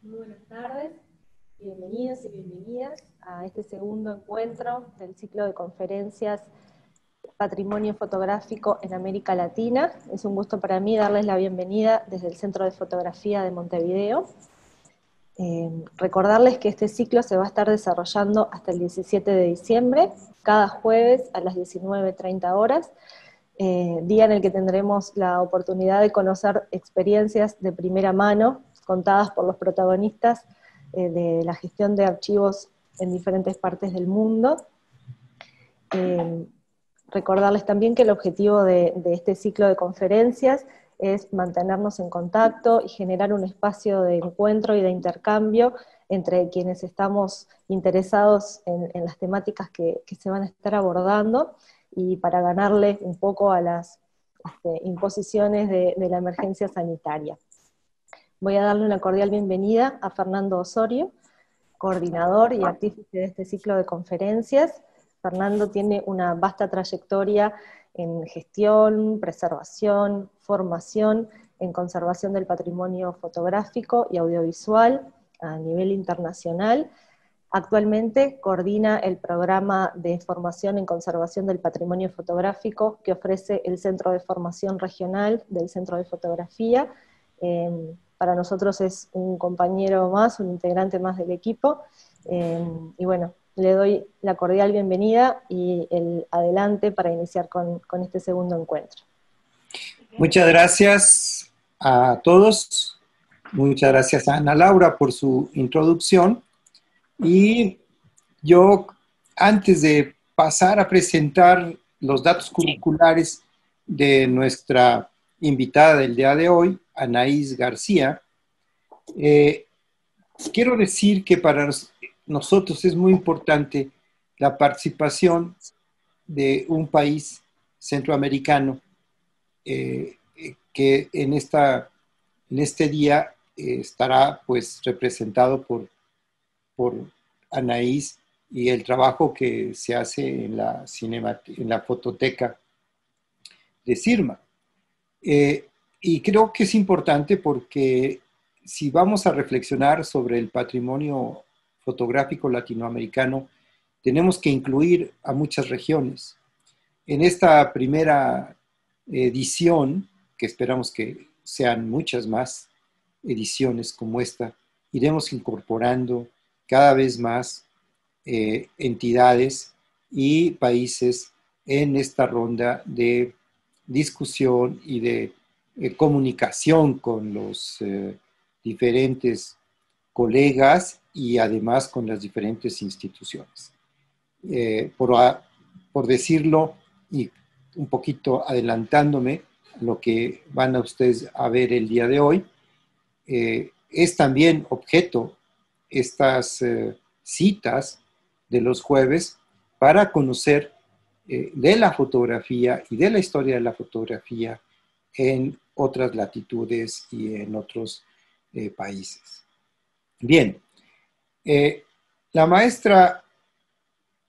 Muy buenas tardes, bienvenidos y bienvenidas a este segundo encuentro del ciclo de conferencias Patrimonio Fotográfico en América Latina. Es un gusto para mí darles la bienvenida desde el Centro de Fotografía de Montevideo. Recordarles que este ciclo se va a estar desarrollando hasta el 17 de diciembre, cada jueves a las 19:30 horas, día en el que tendremos la oportunidad de conocer experiencias de primera mano, contadas por los protagonistas de la gestión de archivos en diferentes partes del mundo. Recordarles también que el objetivo de este ciclo de conferencias es mantenernos en contacto y generar un espacio de encuentro y de intercambio entre quienes estamos interesados en las temáticas que se van a estar abordando, y para ganarle un poco a las imposiciones de la emergencia sanitaria. Voy a darle una cordial bienvenida a Fernando Osorio, coordinador y artífice de este ciclo de conferencias. Fernando tiene una vasta trayectoria en gestión, preservación, formación, en conservación del patrimonio fotográfico y audiovisual a nivel internacional. Actualmente coordina el programa de formación en conservación del patrimonio fotográfico que ofrece el Centro de Formación Regional del Centro de Fotografía. Para nosotros es un compañero más, un integrante más del equipo, y bueno, le doy la cordial bienvenida y el adelante para iniciar con este segundo encuentro. Muchas gracias a todos, muchas gracias a Ana Laura por su introducción, y yo, antes de pasar a presentar los datos curriculares de nuestra invitada del día de hoy, Anaís García, quiero decir que para nosotros es muy importante la participación de un país centroamericano que en este día estará pues representado por Anaís y el trabajo que se hace en la fototeca de Sirma. Y creo que es importante porque si vamos a reflexionar sobre el patrimonio fotográfico latinoamericano, tenemos que incluir a muchas regiones. En esta primera edición, que esperamos que sean muchas más ediciones como esta, iremos incorporando cada vez más entidades y países en esta ronda de discusión y de comunicación con los diferentes colegas y además con las diferentes instituciones. Por decirlo y un poquito adelantándome a lo que van a ustedes a ver el día de hoy, es también objeto estas citas de los jueves para conocer de la fotografía y de la historia de la fotografía en otras latitudes y en otros países. Bien, la maestra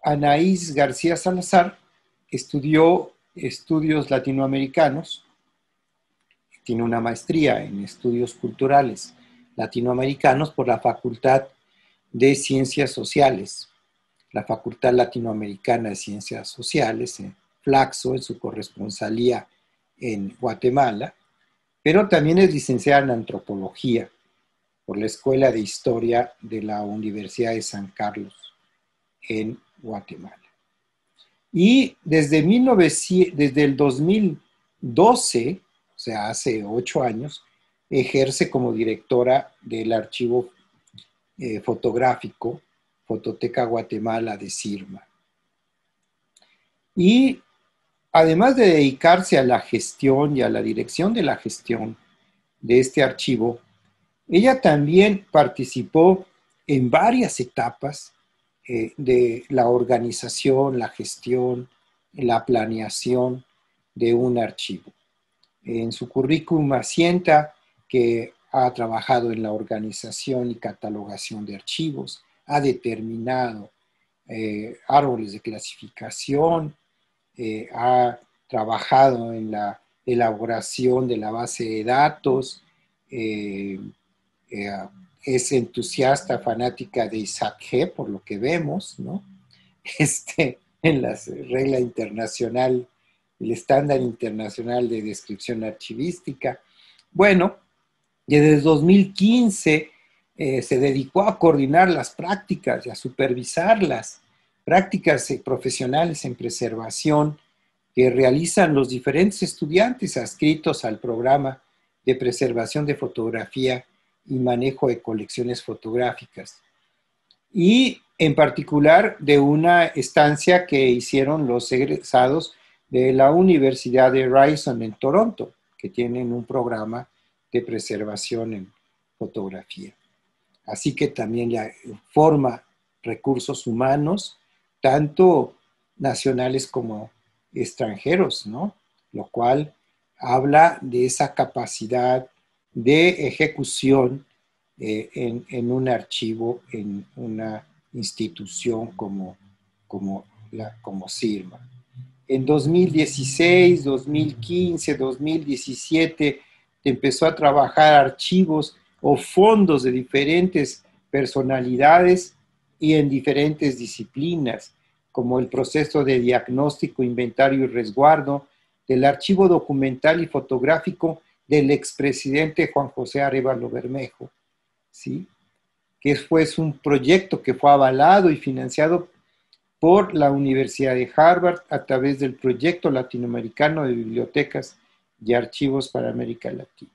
Anaís García Salazar estudió estudios latinoamericanos, tiene una maestría en estudios culturales latinoamericanos por la Facultad de Ciencias Sociales, la Facultad Latinoamericana de Ciencias Sociales, en Flaxo, en su corresponsalía en Guatemala, pero también es licenciada en Antropología por la Escuela de Historia de la Universidad de San Carlos en Guatemala. Y desde el 2012, o sea, hace 8 años, ejerce como directora del archivo fotográfico Fototeca Guatemala de Sirma. Y además de dedicarse a la gestión y a la dirección de la gestión de este archivo, ella también participó en varias etapas de la organización, la gestión, la planeación de un archivo. En su currículum asienta que ha trabajado en la organización y catalogación de archivos, ha determinado árboles de clasificación, ha trabajado en la elaboración de la base de datos, es entusiasta, fanática de Isaac G, por lo que vemos, ¿no? En la regla internacional, el estándar internacional de descripción archivística. Bueno, desde 2015 se dedicó a coordinar las prácticas y a supervisar las prácticas profesionales en preservación que realizan los diferentes estudiantes adscritos al programa de preservación de fotografía y manejo de colecciones fotográficas. Y en particular de una estancia que hicieron los egresados de la Universidad de Ryerson en Toronto, que tienen un programa de preservación en fotografía. Así que también ya forma recursos humanos, tanto nacionales como extranjeros, ¿no? Lo cual habla de esa capacidad de ejecución en un archivo, en una institución como CIRMA. En 2016, 2015, 2017 empezó a trabajar archivos o fondos de diferentes personalidades y en diferentes disciplinas, como el proceso de diagnóstico, inventario y resguardo del archivo documental y fotográfico del expresidente Juan José Arévalo Bermejo, ¿sí? Que fue un proyecto que fue avalado y financiado por la Universidad de Harvard a través del Proyecto Latinoamericano de Bibliotecas y Archivos para América Latina.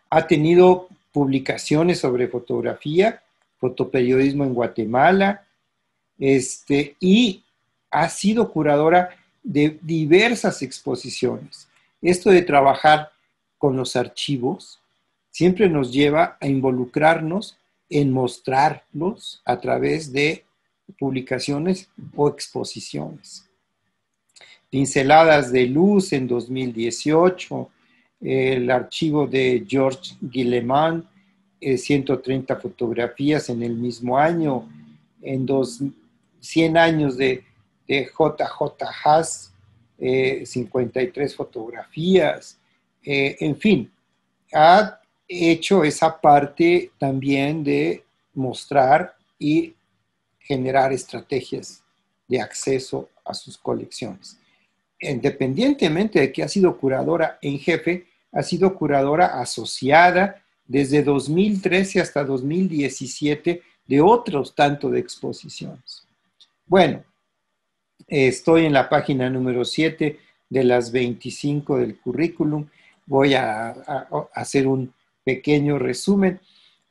Ha tenido publicaciones sobre fotografía, fotoperiodismo en Guatemala, y ha sido curadora de diversas exposiciones. Esto de trabajar con los archivos siempre nos lleva a involucrarnos en mostrarlos a través de publicaciones o exposiciones. Pinceladas de Luz en 2018, el archivo de George Guillemant, 130 fotografías en el mismo año, en 100 años de JJ Haas, 53 fotografías, en fin, ha hecho esa parte también de mostrar y generar estrategias de acceso a sus colecciones. Independientemente de que ha sido curadora en jefe, ha sido curadora asociada desde 2013 hasta 2017 de otros tanto de exposiciones. Bueno, estoy en la página número 7 de las 25 del currículum. Voy a hacer un pequeño resumen,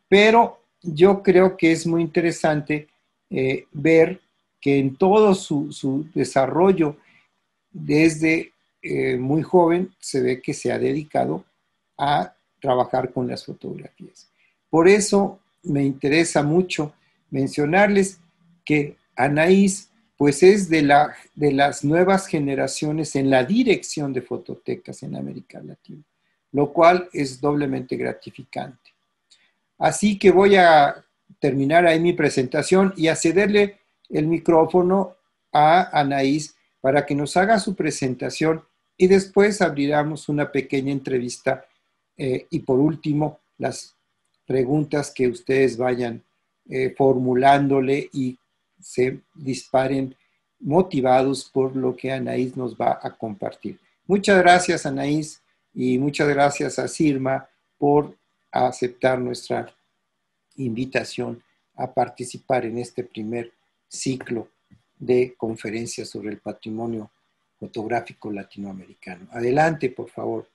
pero yo creo que es muy interesante ver que en todo su desarrollo desde muy joven se ve que se ha dedicado a trabajar con las fotografías. Por eso me interesa mucho mencionarles que Anaís pues es de las nuevas generaciones en la dirección de fototecas en América Latina, lo cual es doblemente gratificante. Así que voy a terminar ahí mi presentación y a cederle el micrófono a Anaís para que nos haga su presentación y después abriremos una pequeña entrevista y por último las preguntas que ustedes vayan formulándole y se disparen motivados por lo que Anaís nos va a compartir. Muchas gracias, Anaís, y muchas gracias a CIRMA por aceptar nuestra invitación a participar en este primer ciclo de conferencias sobre el patrimonio fotográfico latinoamericano. Adelante, por favor.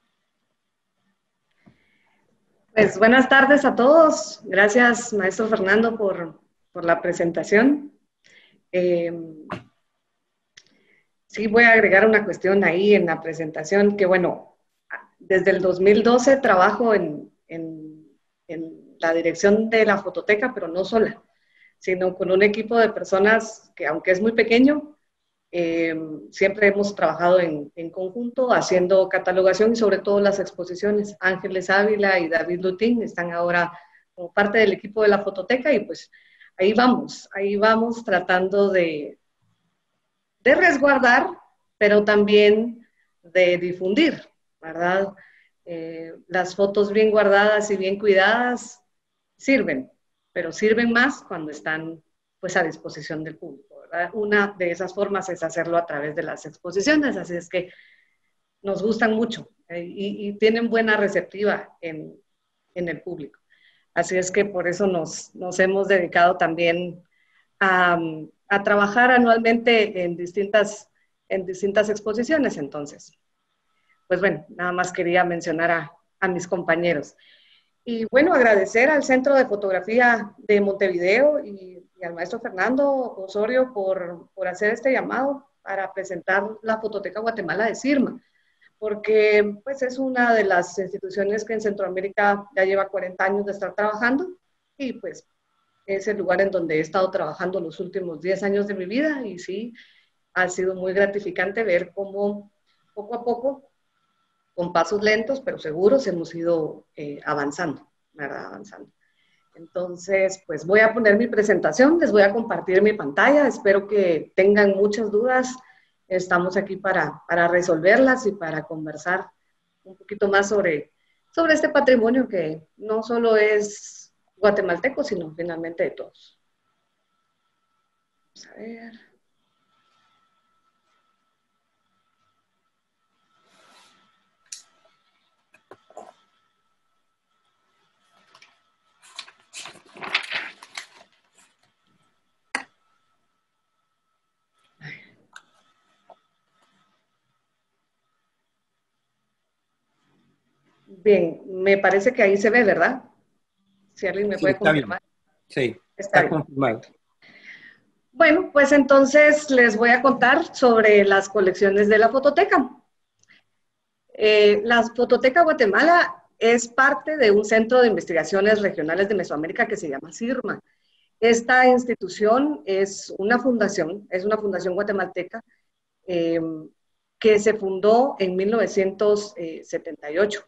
Pues buenas tardes a todos. Gracias, maestro Fernando, por la presentación. Sí, voy a agregar una cuestión ahí en la presentación, que bueno, desde el 2012 trabajo en la dirección de la fototeca, pero no sola, sino con un equipo de personas que, aunque es muy pequeño, siempre hemos trabajado en conjunto, haciendo catalogación y sobre todo las exposiciones. Ángeles Ávila y David Lutín están ahora como parte del equipo de la fototeca y pues ahí vamos tratando de resguardar, pero también de difundir, ¿verdad? Las fotos bien guardadas y bien cuidadas sirven, pero sirven más cuando están pues a disposición del público, ¿verdad? Una de esas formas es hacerlo a través de las exposiciones, así es que nos gustan mucho y tienen buena receptiva en el público. Así es que por eso nos hemos dedicado también a trabajar anualmente en distintas exposiciones. Entonces, pues bueno, nada más quería mencionar a mis compañeros. Y bueno, agradecer al Centro de Fotografía de Montevideo y al maestro Fernando Osorio por hacer este llamado para presentar la Fototeca Guatemala de CIRMA, porque pues es una de las instituciones que en Centroamérica ya lleva 40 años de estar trabajando y pues es el lugar en donde he estado trabajando los últimos 10 años de mi vida y sí, ha sido muy gratificante ver cómo poco a poco, con pasos lentos pero seguros, hemos ido avanzando, ¿verdad? Avanzando. Entonces, pues voy a poner mi presentación, les voy a compartir mi pantalla, espero que tengan muchas dudas. Estamos aquí para resolverlas y para conversar un poquito más sobre este patrimonio que no solo es guatemalteco, sino finalmente de todos. Vamos a ver. Bien, me parece que ahí se ve, ¿verdad? Si alguien me puede confirmar. Sí, está confirmado. Bueno, pues entonces les voy a contar sobre las colecciones de la Fototeca. La Fototeca Guatemala es parte de un centro de investigaciones regionales de Mesoamérica que se llama CIRMA. Esta institución es una fundación guatemalteca que se fundó en 1978.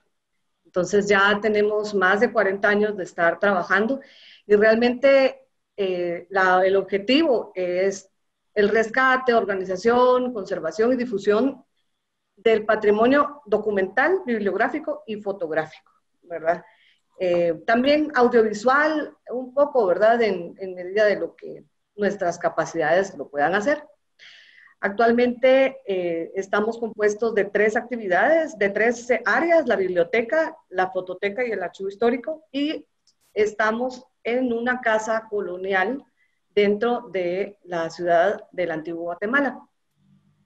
Entonces ya tenemos más de 40 años de estar trabajando y realmente el objetivo es el rescate, organización, conservación y difusión del patrimonio documental, bibliográfico y fotográfico, ¿verdad? También audiovisual, un poco, ¿verdad? En medida de lo que nuestras capacidades lo puedan hacer. Actualmente estamos compuestos de 3 actividades, de 3 áreas, la biblioteca, la fototeca y el archivo histórico, y estamos en una casa colonial dentro de la ciudad del Antiguo Guatemala.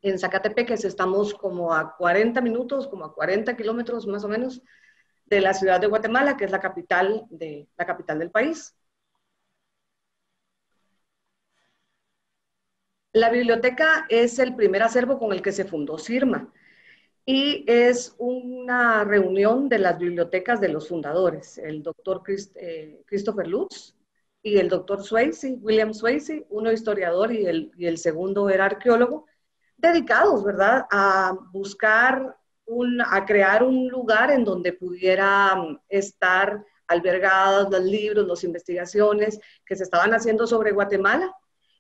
En Zacatepeques estamos como a 40 minutos, como a 40 kilómetros más o menos de la ciudad de Guatemala, que es la capital del país. La biblioteca es el primer acervo con el que se fundó CIRMA y es una reunión de las bibliotecas de los fundadores, el doctor Christopher Lutz y el doctor Swayze, William Swayze, uno historiador y el segundo era arqueólogo, dedicados, ¿verdad?, a buscar, a crear un lugar en donde pudiera estar albergados los libros, las investigaciones que se estaban haciendo sobre Guatemala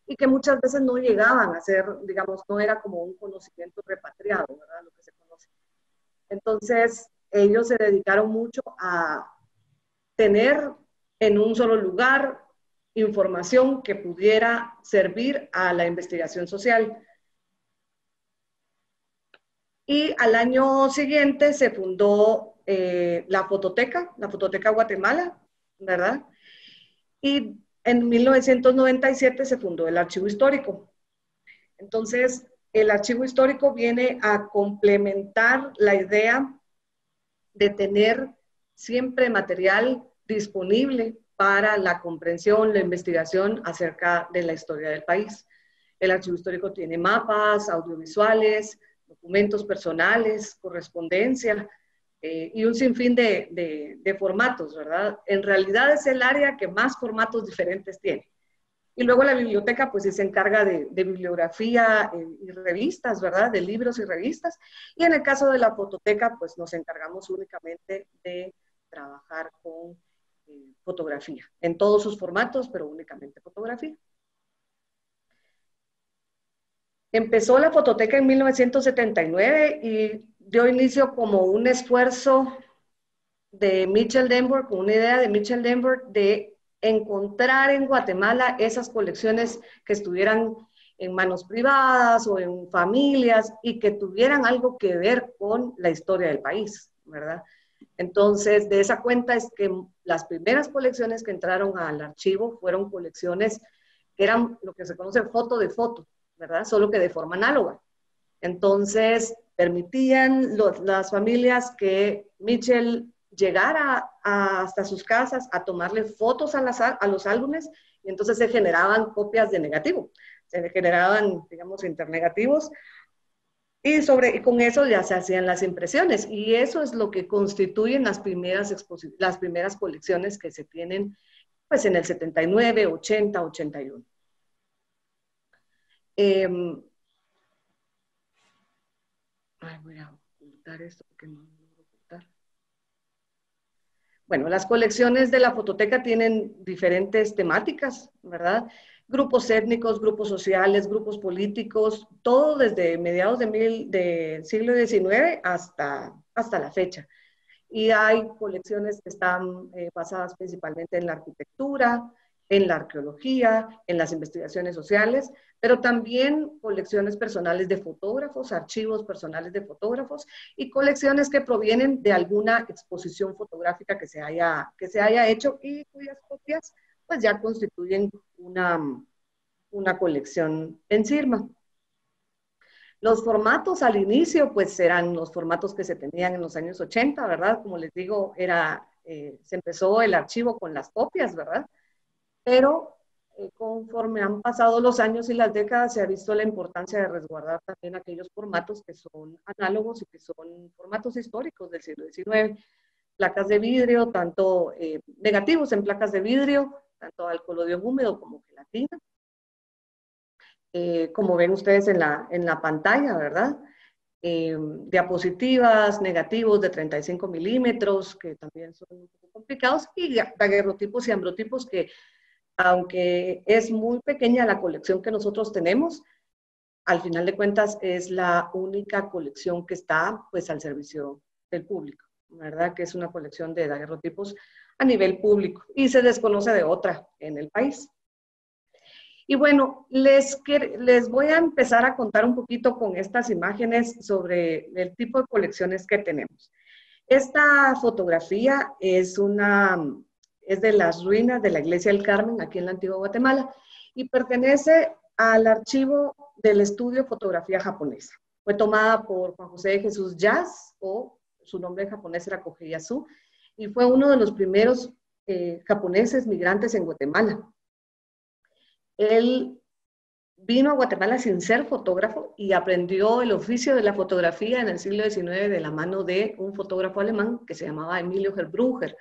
y que muchas veces no llegaban a ser, digamos, no era como un conocimiento repatriado, ¿verdad?, lo que se conoce. Entonces, ellos se dedicaron mucho a tener en un solo lugar información que pudiera servir a la investigación social. Y al año siguiente se fundó la Fototeca Guatemala, ¿verdad? Y en 1997 se fundó el Archivo Histórico. Entonces, el Archivo Histórico viene a complementar la idea de tener siempre material disponible para la comprensión, la investigación acerca de la historia del país. El Archivo Histórico tiene mapas, audiovisuales, documentos personales, correspondencia y un sinfín de formatos, ¿verdad? En realidad es el área que más formatos diferentes tiene. Y luego la biblioteca, pues, sí se encarga de bibliografía y revistas, ¿verdad? De libros y revistas. Y en el caso de la fototeca, pues, nos encargamos únicamente de trabajar con fotografía, en todos sus formatos, pero únicamente fotografía. Empezó la fototeca en 1979 y dio inicio como un esfuerzo de Mitchell Denver, con una idea de Mitchell Denver de encontrar en Guatemala esas colecciones que estuvieran en manos privadas o en familias y que tuvieran algo que ver con la historia del país, ¿verdad? Entonces, de esa cuenta es que las primeras colecciones que entraron al archivo fueron colecciones que eran lo que se conoce foto de foto, ¿verdad? Solo que de forma análoga. Entonces, permitían las familias que Mitchell llegara hasta sus casas a tomarle fotos a los álbumes y entonces se generaban copias de negativo. Se generaban, digamos, internegativos y con eso ya se hacían las impresiones. Y eso es lo que constituyen las primeras colecciones que se tienen pues, en el 79, 80, 81. Voy a ocultar esto porque no lo voy a ocultar. Bueno, las colecciones de la fototeca tienen diferentes temáticas, ¿verdad? Grupos étnicos, grupos sociales, grupos políticos, todo desde mediados del siglo XIX hasta la fecha. Y hay colecciones que están basadas principalmente en la arquitectura, en la arqueología, en las investigaciones sociales, pero también colecciones personales de fotógrafos, archivos personales de fotógrafos y colecciones que provienen de alguna exposición fotográfica que se haya hecho y cuyas copias pues ya constituyen una colección en CIRMA. Los formatos al inicio, pues eran los formatos que se tenían en los años 80, ¿verdad? Como les digo, se empezó el archivo con las copias, ¿verdad? Pero conforme han pasado los años y las décadas, se ha visto la importancia de resguardar también aquellos formatos que son análogos y que son formatos históricos del siglo XIX. Placas de vidrio, tanto negativos en placas de vidrio, tanto al colodión húmedo como gelatina. Como ven ustedes en la pantalla, ¿verdad? Diapositivas, negativos de 35 milímetros, que también son un poco complicados, y daguerrotipos y ambrotipos que, aunque es muy pequeña la colección que nosotros tenemos, al final de cuentas es la única colección que está pues al servicio del público, ¿verdad? Que es una colección de daguerrotipos a nivel público y se desconoce de otra en el país. Y bueno, les voy a empezar a contar un poquito con estas imágenes sobre el tipo de colecciones que tenemos. Esta fotografía es de las ruinas de la Iglesia del Carmen, aquí en la antigua Guatemala, y pertenece al archivo del estudio Fotografía Japonesa. Fue tomada por Juan José de Jesús Yas, o su nombre en japonés era Kogeyasu, y fue uno de los primeros japoneses migrantes en Guatemala. Él vino a Guatemala sin ser fotógrafo y aprendió el oficio de la fotografía en el siglo XIX de la mano de un fotógrafo alemán que se llamaba Emilio Herbruger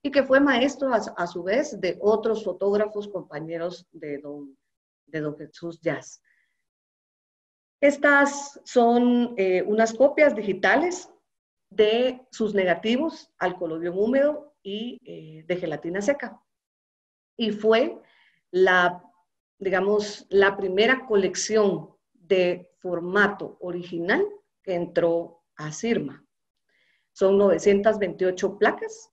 y que fue maestro a su vez de otros fotógrafos compañeros de don Jesús Yas. Estas son unas copias digitales de sus negativos al colodión húmedo y de gelatina seca. Y fue digamos, la primera colección de formato original que entró a CIRMA. Son 928 placas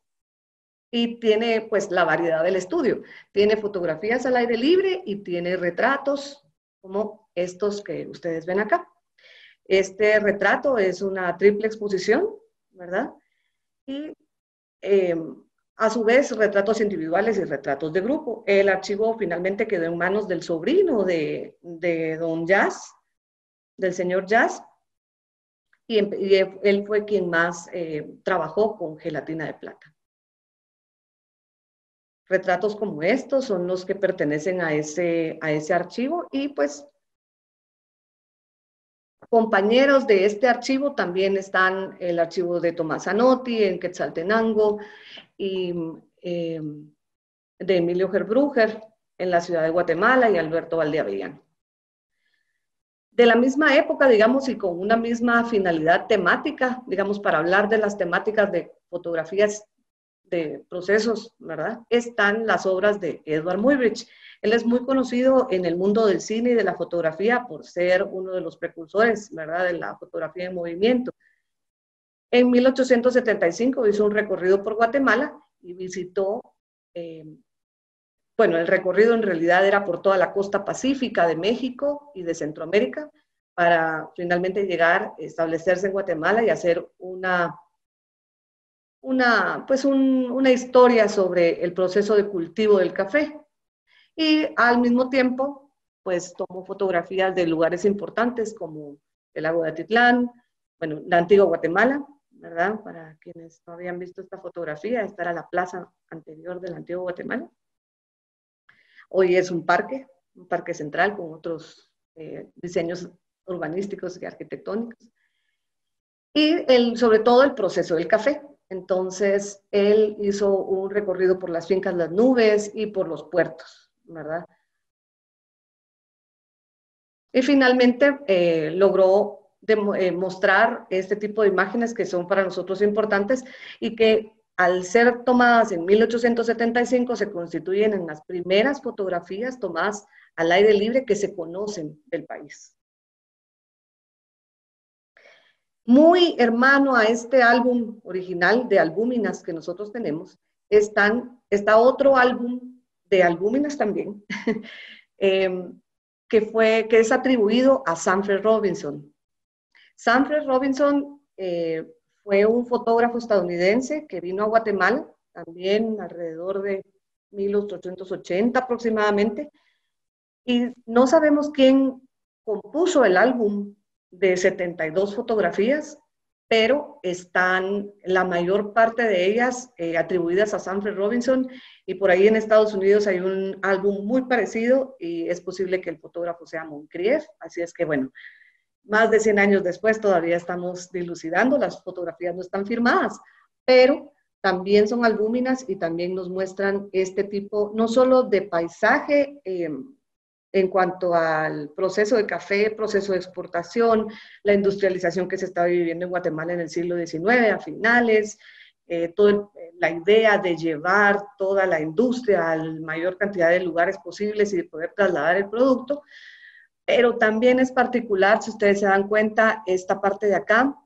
y tiene pues la variedad del estudio. Tiene fotografías al aire libre y tiene retratos como estos que ustedes ven acá. Este retrato es una triple exposición, ¿verdad? Y a su vez, retratos individuales y retratos de grupo. El archivo finalmente quedó en manos del sobrino de don Yas, del señor Yas, y él fue quien más trabajó con gelatina de plata. Retratos como estos son los que pertenecen a ese archivo y pues compañeros de este archivo también están el archivo de Tomás Zanotti en Quetzaltenango y de Emilio Herbruger en la ciudad de Guatemala y Alberto Valdeavellano. De la misma época, digamos, y con una misma finalidad temática, digamos, para hablar de las temáticas de fotografías de procesos, ¿verdad? Están las obras de Edward Muybridge. Él es muy conocido en el mundo del cine y de la fotografía por ser uno de los precursores, ¿verdad?, de la fotografía en movimiento. En 1875 hizo un recorrido por Guatemala y visitó bueno, el recorrido en realidad era por toda la costa pacífica de México y de Centroamérica, para finalmente llegar, establecerse en Guatemala y hacer una historia sobre el proceso de cultivo del café. Y al mismo tiempo, pues tomó fotografías de lugares importantes como el lago de Atitlán, bueno, la antigua Guatemala, ¿verdad? Para quienes no habían visto esta fotografía, esta era la plaza anterior de la antigua Guatemala. Hoy es un parque central con otros diseños urbanísticos y arquitectónicos. Y sobre todo el proceso del café. Entonces, él hizo un recorrido por las fincas Las Nubes y por los puertos, ¿verdad? Y finalmente logró mostrar este tipo de imágenes que son para nosotros importantes y que al ser tomadas en 1875 se constituyen en las primeras fotografías tomadas al aire libre que se conocen del país. Muy hermano a este álbum original de albúminas que nosotros tenemos, está otro álbum de albúminas también, que es atribuido a Sanford Robinson. Sanford Robinson fue un fotógrafo estadounidense que vino a Guatemala, también alrededor de 1880 aproximadamente, y no sabemos quién compuso el álbum de 72 fotografías, pero están la mayor parte de ellas atribuidas a Sanford Robinson, y por ahí en Estados Unidos hay un álbum muy parecido y es posible que el fotógrafo sea Moncrief, así es que bueno, más de 100 años después todavía estamos dilucidando, las fotografías no están firmadas, pero también son albúminas y también nos muestran este tipo, no solo de paisaje, en cuanto al proceso de café, proceso de exportación, la industrialización que se estaba viviendo en Guatemala en el siglo XIX a finales, la idea de llevar toda la industria a la mayor cantidad de lugares posibles y de poder trasladar el producto, pero también es particular, si ustedes se dan cuenta, esta parte de acá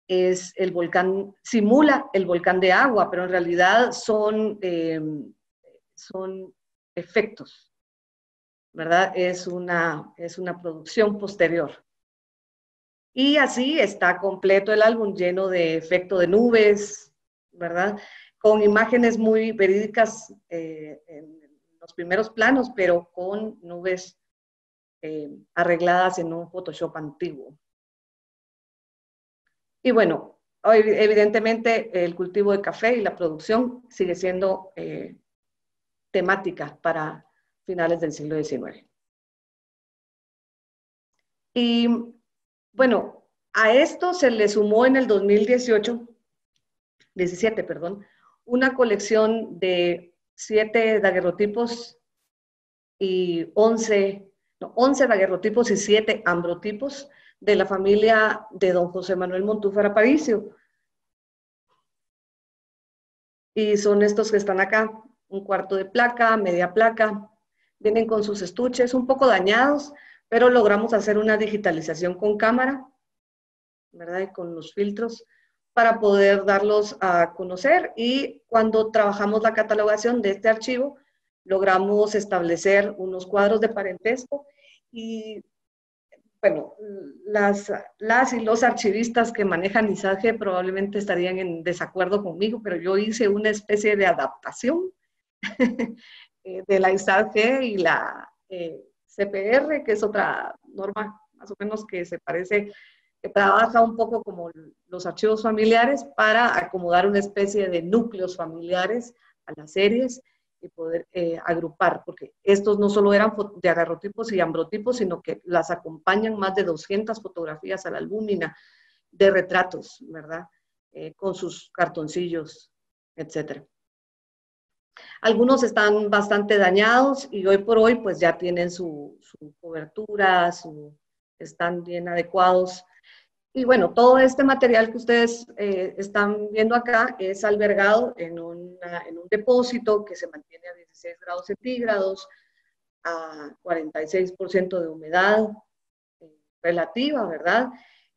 es el volcán, simula el volcán de agua, pero en realidad son efectos, ¿verdad? Es una producción posterior. Y así está completo el álbum, lleno de efecto de nubes, ¿verdad? Con imágenes muy verídicas en los primeros planos, pero con nubes arregladas en un Photoshop antiguo. Y bueno, hoy evidentemente el cultivo de café y la producción sigue siendo temática para finales del siglo XIX. Y bueno, a esto se le sumó en el 2017, una colección de 7 daguerrotipos y 11 daguerrotipos y 7 ambrotipos de la familia de don José Manuel Montúfar Aparicio. Y son estos que están acá, un cuarto de placa, media placa, vienen con sus estuches un poco dañados, pero logramos hacer una digitalización con cámara, ¿verdad? Y con los filtros para poder darlos a conocer. Y cuando trabajamos la catalogación de este archivo, logramos establecer unos cuadros de parentesco y, bueno, las y los archivistas que manejan ISAGE probablemente estarían en desacuerdo conmigo, pero yo hice una especie de adaptación de la ISAGE y la CPR, que es otra norma más o menos que se parece, que trabaja un poco como los archivos familiares para acomodar una especie de núcleos familiares a las series y poder agrupar, porque estos no solo eran de agarrotipos y ambrotipos, sino que las acompañan más de 200 fotografías a la albúmina de retratos, ¿verdad? Con sus cartoncillos, etcétera. Algunos están bastante dañados y hoy por hoy pues ya tienen su cobertura, están bien adecuados. Y bueno, todo este material que ustedes están viendo acá es albergado en un depósito que se mantiene a 16 grados centígrados, a 46% de humedad relativa, ¿verdad?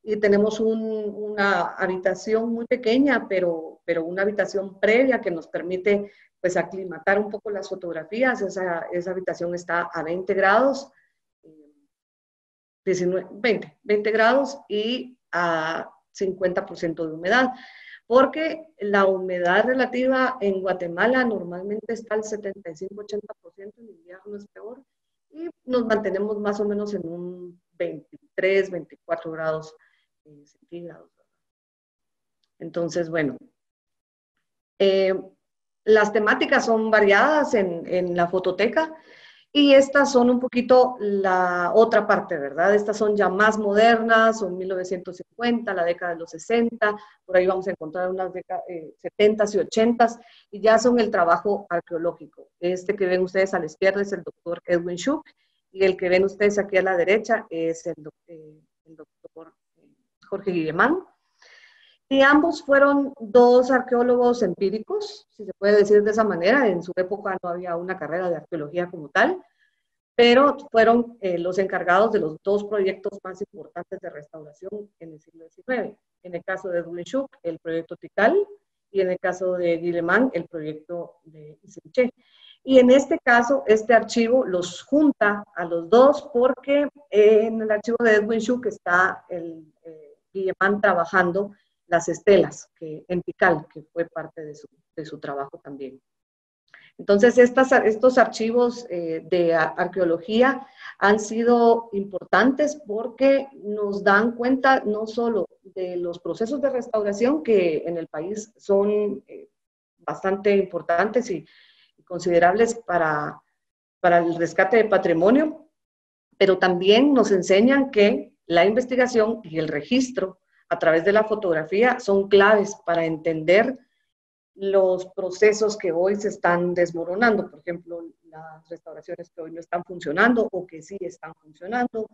Y tenemos una habitación muy pequeña, pero una habitación previa que nos permite pues aclimatar un poco las fotografías. Esa habitación está a 20 grados, 20 grados y a 50% de humedad, porque la humedad relativa en Guatemala normalmente está al 75-80%, en invierno es peor, y nos mantenemos más o menos en un 23-24 grados centígrados. Entonces, bueno, las temáticas son variadas en la fototeca, y estas son un poquito la otra parte, ¿verdad? Estas son ya más modernas, son 1950, la década de los 60, por ahí vamos a encontrar unas décadas 70s y 80s, y ya son el trabajo arqueológico. Este que ven ustedes a la izquierda es el doctor Edwin Shook, y el que ven ustedes aquí a la derecha es el doctor Jorge Guillemán. Y ambos fueron dos arqueólogos empíricos, si se puede decir de esa manera. En su época no había una carrera de arqueología como tal, pero fueron los encargados de los dos proyectos más importantes de restauración en el siglo XIX. En el caso de Edwin Shook, el proyecto Tikal, y en el caso de Guillemán, el proyecto de Isenche. Y en este caso, este archivo los junta a los dos, porque en el archivo de Edwin Shook está Guillemán trabajando las estelas en Tikal, que fue parte de su trabajo también. Entonces, estos archivos de arqueología han sido importantes porque nos dan cuenta no solo de los procesos de restauración que en el país son bastante importantes y considerables para el rescate de patrimonio, pero también nos enseñan que la investigación y el registro a través de la fotografía son claves para entender los procesos que hoy se están desmoronando. Por ejemplo, las restauraciones que hoy no están funcionando o que sí están funcionando.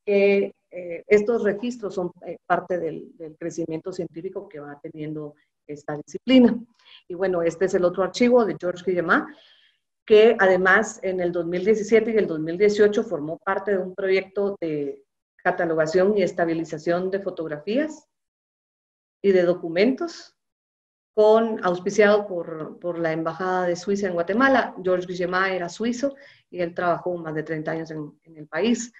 Estos registros son parte del crecimiento científico que va teniendo esta disciplina. Y bueno, este es el otro archivo de Georges Guillemán, que además en el 2017 y el 2018 formó parte de un proyecto de catalogación y estabilización de fotografías y de documentos, auspiciado por la Embajada de Suiza en Guatemala. Georges Guillemán era suizo y él trabajó más de 30 años en el país.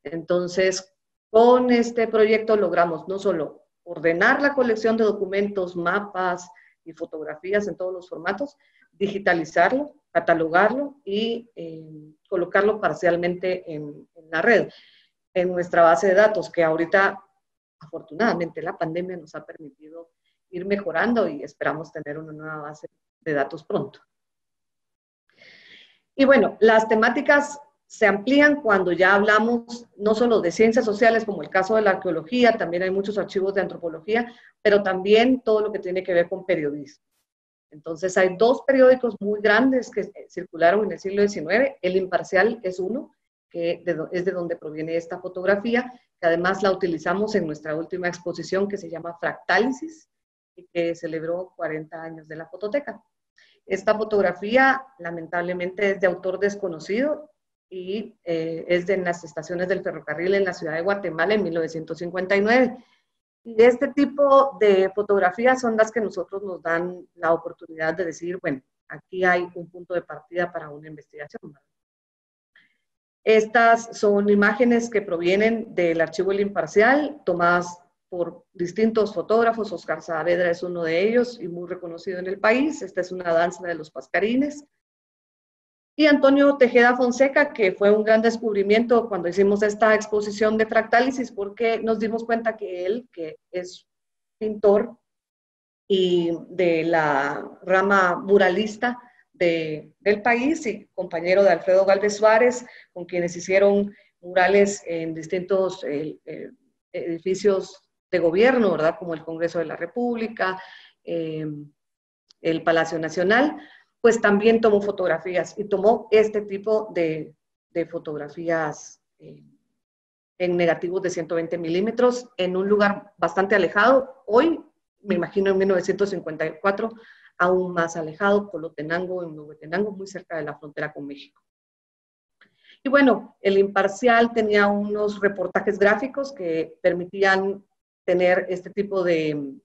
Entonces, con este proyecto logramos no solo ordenar la colección de documentos, mapas y fotografías en todos los formatos, digitalizarlo, catalogarlo y colocarlo parcialmente en la red, en nuestra base de datos, que ahorita, afortunadamente, la pandemia nos ha permitido ir mejorando y esperamos tener una nueva base de datos pronto. Y bueno, las temáticas se amplían cuando ya hablamos no solo de ciencias sociales, como el caso de la arqueología, también hay muchos archivos de antropología, pero también todo lo que tiene que ver con periodismo. Entonces hay dos periódicos muy grandes que circularon en el siglo XIX. El Imparcial es uno, que es de donde proviene esta fotografía, que además la utilizamos en nuestra última exposición que se llama Fractálisis, y que celebró 40 años de la fototeca. Esta fotografía, lamentablemente, es de autor desconocido y es de las estaciones del ferrocarril en la ciudad de Guatemala en 1959. Y este tipo de fotografías son las que nosotros nos dan la oportunidad de decir, bueno, aquí hay un punto de partida para una investigación. Estas son imágenes que provienen del archivo El Imparcial, tomadas por distintos fotógrafos. Oscar Saavedra es uno de ellos y muy reconocido en el país. Esta es una danza de los pascarines. Y Antonio Tejeda Fonseca, que fue un gran descubrimiento cuando hicimos esta exposición de Fractálisis, porque nos dimos cuenta que él, que es pintor y de la rama muralista del país y compañero de Alfredo Gálvez Suárez, con quienes hicieron murales en distintos edificios de gobierno, ¿verdad? Como el Congreso de la República, el Palacio Nacional, pues también tomó fotografías y tomó este tipo de fotografías en negativos de 120 milímetros en un lugar bastante alejado. Hoy, me imagino en 1954, aún más alejado, Colotenango, en Huehuetenango, muy cerca de la frontera con México. Y bueno, El Imparcial tenía unos reportajes gráficos que permitían tener este tipo de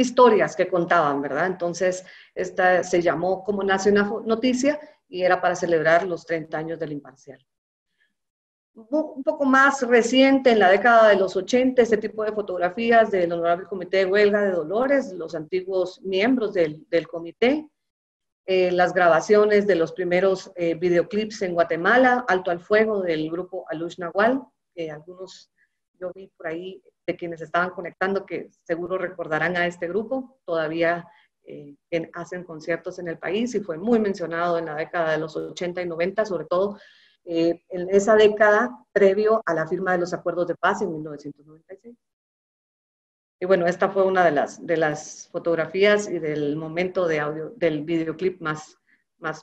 historias que contaban, ¿verdad? Entonces, esta se llamó Cómo nace una noticia y era para celebrar los 30 años del Imparcial. Un poco más reciente, en la década de los 80, este tipo de fotografías del Honorable Comité de Huelga de Dolores, los antiguos miembros del comité, las grabaciones de los primeros videoclips en Guatemala, Alto al Fuego del grupo Alush Nahual, algunos yo vi por ahí de quienes estaban conectando que seguro recordarán a este grupo, todavía hacen conciertos en el país y fue muy mencionado en la década de los 80 y 90, sobre todo en esa década previo a la firma de los acuerdos de paz en 1996. Y bueno, esta fue una de las fotografías y del momento de audio, del videoclip más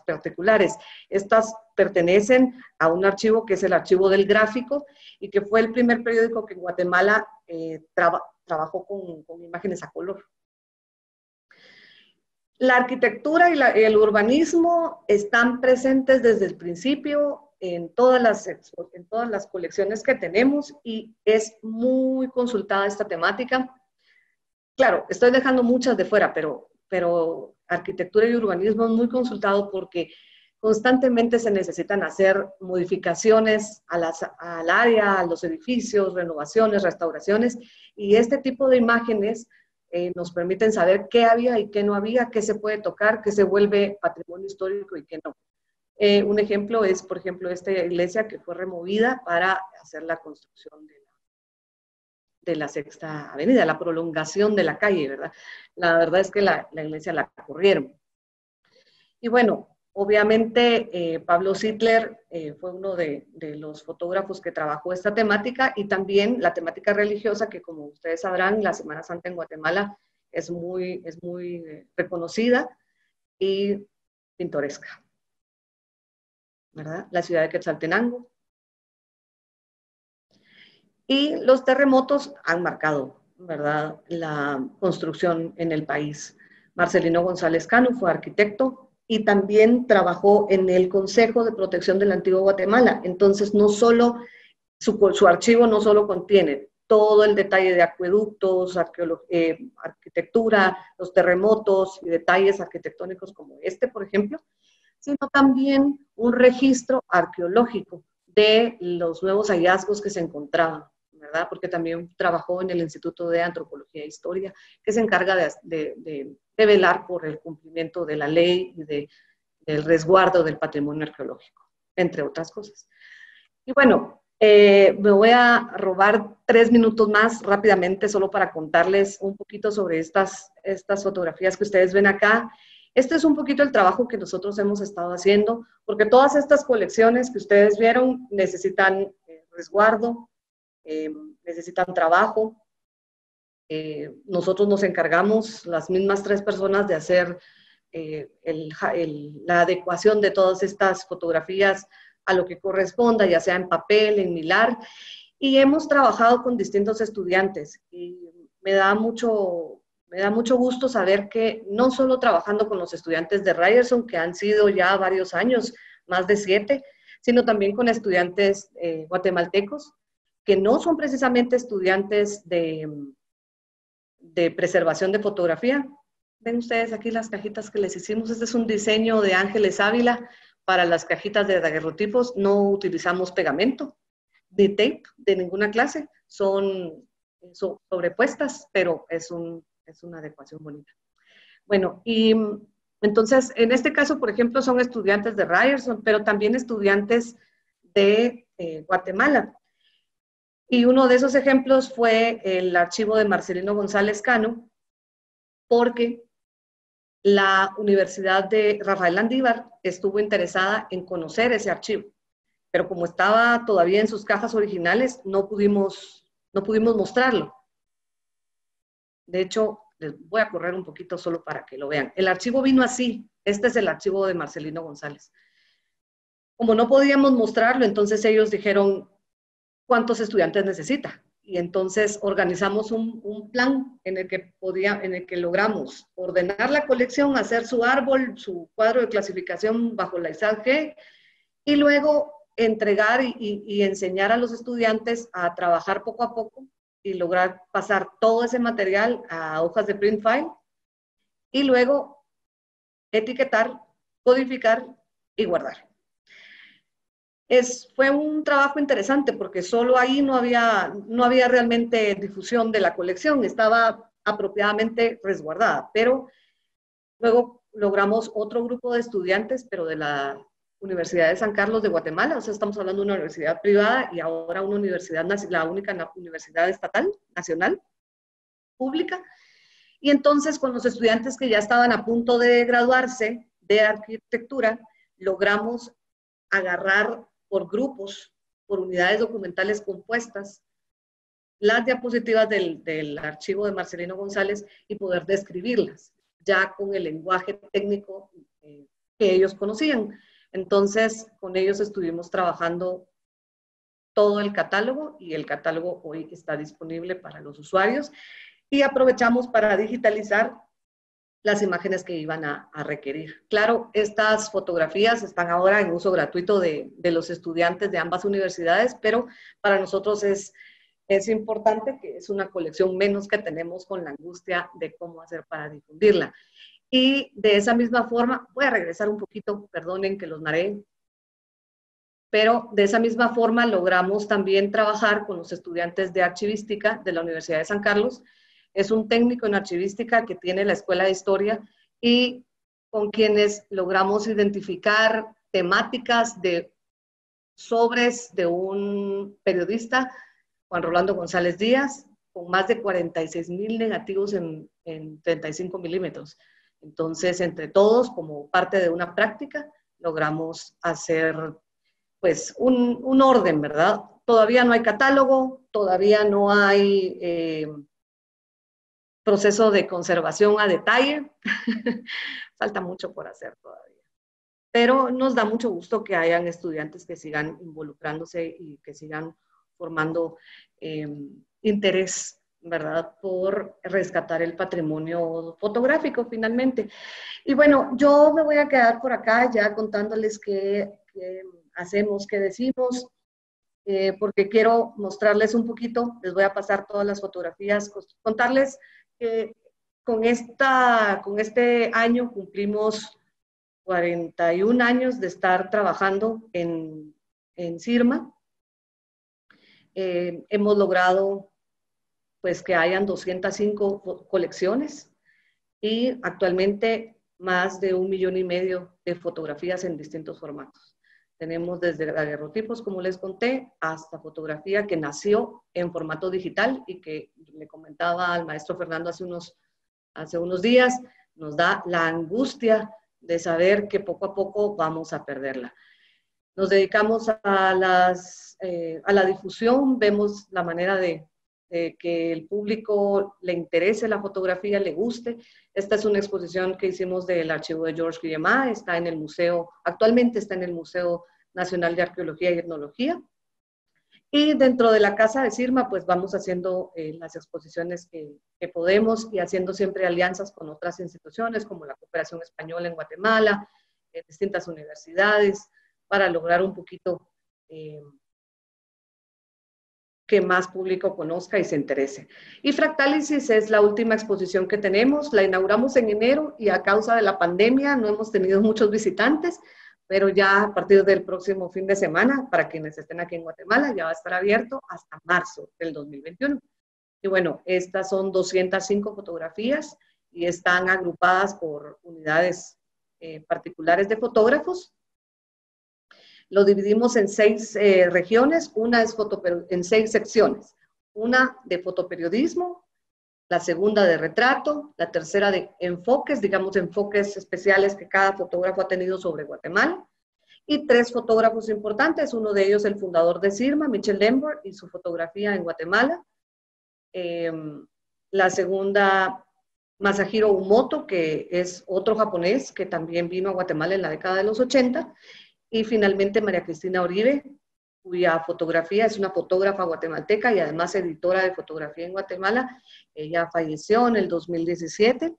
particulares. Estas pertenecen a un archivo que es el archivo del Gráfico y que fue el primer periódico que en Guatemala trabajó con imágenes a color. La arquitectura y el urbanismo están presentes desde el principio en todas las colecciones que tenemos y es muy consultada esta temática. Claro, estoy dejando muchas de fuera, pero arquitectura y urbanismo es muy consultado porque constantemente se necesitan hacer modificaciones al área, a los edificios, renovaciones, restauraciones, y este tipo de imágenes nos permiten saber qué había y qué no había, qué se puede tocar, qué se vuelve patrimonio histórico y qué no. Un ejemplo es, por ejemplo, esta iglesia que fue removida para hacer la construcción de la Sexta Avenida, la prolongación de la calle, ¿verdad? La verdad es que la iglesia la corrieron. Y bueno, obviamente Pablo Sittler fue uno de los fotógrafos que trabajó esta temática y también la temática religiosa que, como ustedes sabrán, la Semana Santa en Guatemala es muy reconocida y pintoresca, ¿verdad? La ciudad de Quetzaltenango. Y los terremotos han marcado, ¿verdad?, la construcción en el país. Marcelino González Cano fue arquitecto y también trabajó en el Consejo de Protección del Antiguo Guatemala. Entonces, no solo su archivo no solo contiene todo el detalle de acueductos, arquitectura, los terremotos y detalles arquitectónicos como este, por ejemplo, sino también un registro arqueológico de los nuevos hallazgos que se encontraban, ¿verdad? Porque también trabajó en el Instituto de Antropología e Historia, que se encarga de velar por el cumplimiento de la ley y del resguardo del patrimonio arqueológico, entre otras cosas. Y bueno, me voy a robar 3 minutos más rápidamente solo para contarles un poquito sobre estas fotografías que ustedes ven acá. Este es un poquito el trabajo que nosotros hemos estado haciendo, porque todas estas colecciones que ustedes vieron necesitan resguardo, necesitan trabajo. Nosotros nos encargamos, las mismas 3 personas, de hacer la adecuación de todas estas fotografías a lo que corresponda, ya sea en papel, en milar, y hemos trabajado con distintos estudiantes y me da mucho gusto saber que no solo trabajando con los estudiantes de Ryerson, que han sido ya varios años, más de 7, sino también con estudiantes guatemaltecos, que no son precisamente estudiantes de preservación de fotografía. Ven ustedes aquí las cajitas que les hicimos. Este es un diseño de Ángeles Ávila para las cajitas de daguerrotipos. No utilizamos pegamento ni tape de ninguna clase. Son sobrepuestas, pero es una adecuación bonita. Bueno, y entonces, en este caso, por ejemplo, son estudiantes de Ryerson, pero también estudiantes de Guatemala. Y uno de esos ejemplos fue el archivo de Marcelino González Cano, porque la Universidad de Rafael Landívar estuvo interesada en conocer ese archivo, pero como estaba todavía en sus cajas originales, no pudimos mostrarlo. De hecho, les voy a correr un poquito solo para que lo vean. El archivo vino así. Este es el archivo de Marcelino González. Como no podíamos mostrarlo, entonces ellos dijeron, ¿cuántos estudiantes necesita? Y entonces organizamos un plan en el que logramos ordenar la colección, hacer su árbol, su cuadro de clasificación bajo la ISAG, y luego entregar y enseñar a los estudiantes a trabajar poco a poco y lograr pasar todo ese material a hojas de print file y luego etiquetar, codificar y guardar. Fue un trabajo interesante porque solo ahí no había realmente difusión de la colección, estaba apropiadamente resguardada, pero luego logramos otro grupo de estudiantes, pero de la Universidad de San Carlos de Guatemala, o sea, estamos hablando de una universidad privada y ahora una universidad, la única universidad estatal, nacional, pública. Y entonces con los estudiantes que ya estaban a punto de graduarse de arquitectura, logramos agarrar por grupos, por unidades documentales compuestas, las diapositivas del archivo de Marcelino González y poder describirlas, ya con el lenguaje técnico que ellos conocían. Entonces, con ellos estuvimos trabajando todo el catálogo y el catálogo hoy está disponible para los usuarios y aprovechamos para digitalizar las imágenes que iban a requerir. Claro, estas fotografías están ahora en uso gratuito de los estudiantes de ambas universidades, pero para nosotros es importante que es una colección menos que tenemos con la angustia de cómo hacer para difundirla. Y de esa misma forma, voy a regresar un poquito, perdonen que los mareé, pero de esa misma forma logramos también trabajar con los estudiantes de archivística de la Universidad de San Carlos. Es un técnico en archivística que tiene la Escuela de Historia y con quienes logramos identificar temáticas de sobres de un periodista, Juan Rolando González Díaz, con más de 46,000 negativos en 35 milímetros. Entonces, entre todos, como parte de una práctica, logramos hacer pues un orden, ¿verdad? Todavía no hay catálogo, todavía no hay proceso de conservación a detalle. Falta mucho por hacer todavía. Pero nos da mucho gusto que hayan estudiantes que sigan involucrándose y que sigan formando interés, ¿verdad?, por rescatar el patrimonio fotográfico finalmente. Y bueno, yo me voy a quedar por acá ya contándoles qué hacemos, qué decimos, porque quiero mostrarles un poquito, les voy a pasar todas las fotografías, contarles que con este año cumplimos 41 años de estar trabajando en CIRMA. Hemos logrado pues que hayan 205 colecciones y actualmente más de 1,5 millones de fotografías en distintos formatos. Tenemos desde daguerrotipos, como les conté, hasta fotografía que nació en formato digital y que le comentaba al maestro Fernando hace unos días, nos da la angustia de saber que poco a poco vamos a perderla. Nos dedicamos a la difusión, vemos la manera de que el público le interese la fotografía, le guste. Esta es una exposición que hicimos del archivo de Georges Guillemard, está en el museo, actualmente está en el Museo Nacional de Arqueología y Etnología. Y dentro de la Casa de CIRMA, pues vamos haciendo las exposiciones que podemos y haciendo siempre alianzas con otras instituciones, como la Cooperación Española en Guatemala, distintas universidades, para lograr un poquito que más público conozca y se interese. Y Fractálisis es la última exposición que tenemos, la inauguramos en enero y a causa de la pandemia no hemos tenido muchos visitantes, pero ya a partir del próximo fin de semana, para quienes estén aquí en Guatemala, ya va a estar abierto hasta marzo del 2021. Y bueno, estas son 205 fotografías y están agrupadas por unidades particulares de fotógrafos. Lo dividimos en 6 regiones, en 6 secciones. Una de fotoperiodismo, la segunda de retrato, la tercera de enfoques, digamos enfoques especiales que cada fotógrafo ha tenido sobre Guatemala, y 3 fotógrafos importantes, uno de ellos el fundador de CIRMA, Michel Lembert, y su fotografía en Guatemala. La segunda, Masahiro Umoto, que es otro japonés que también vino a Guatemala en la década de los 80, y finalmente María Cristina Oribe, cuya fotografía es una fotógrafa guatemalteca y además editora de fotografía en Guatemala. Ella falleció en el 2017,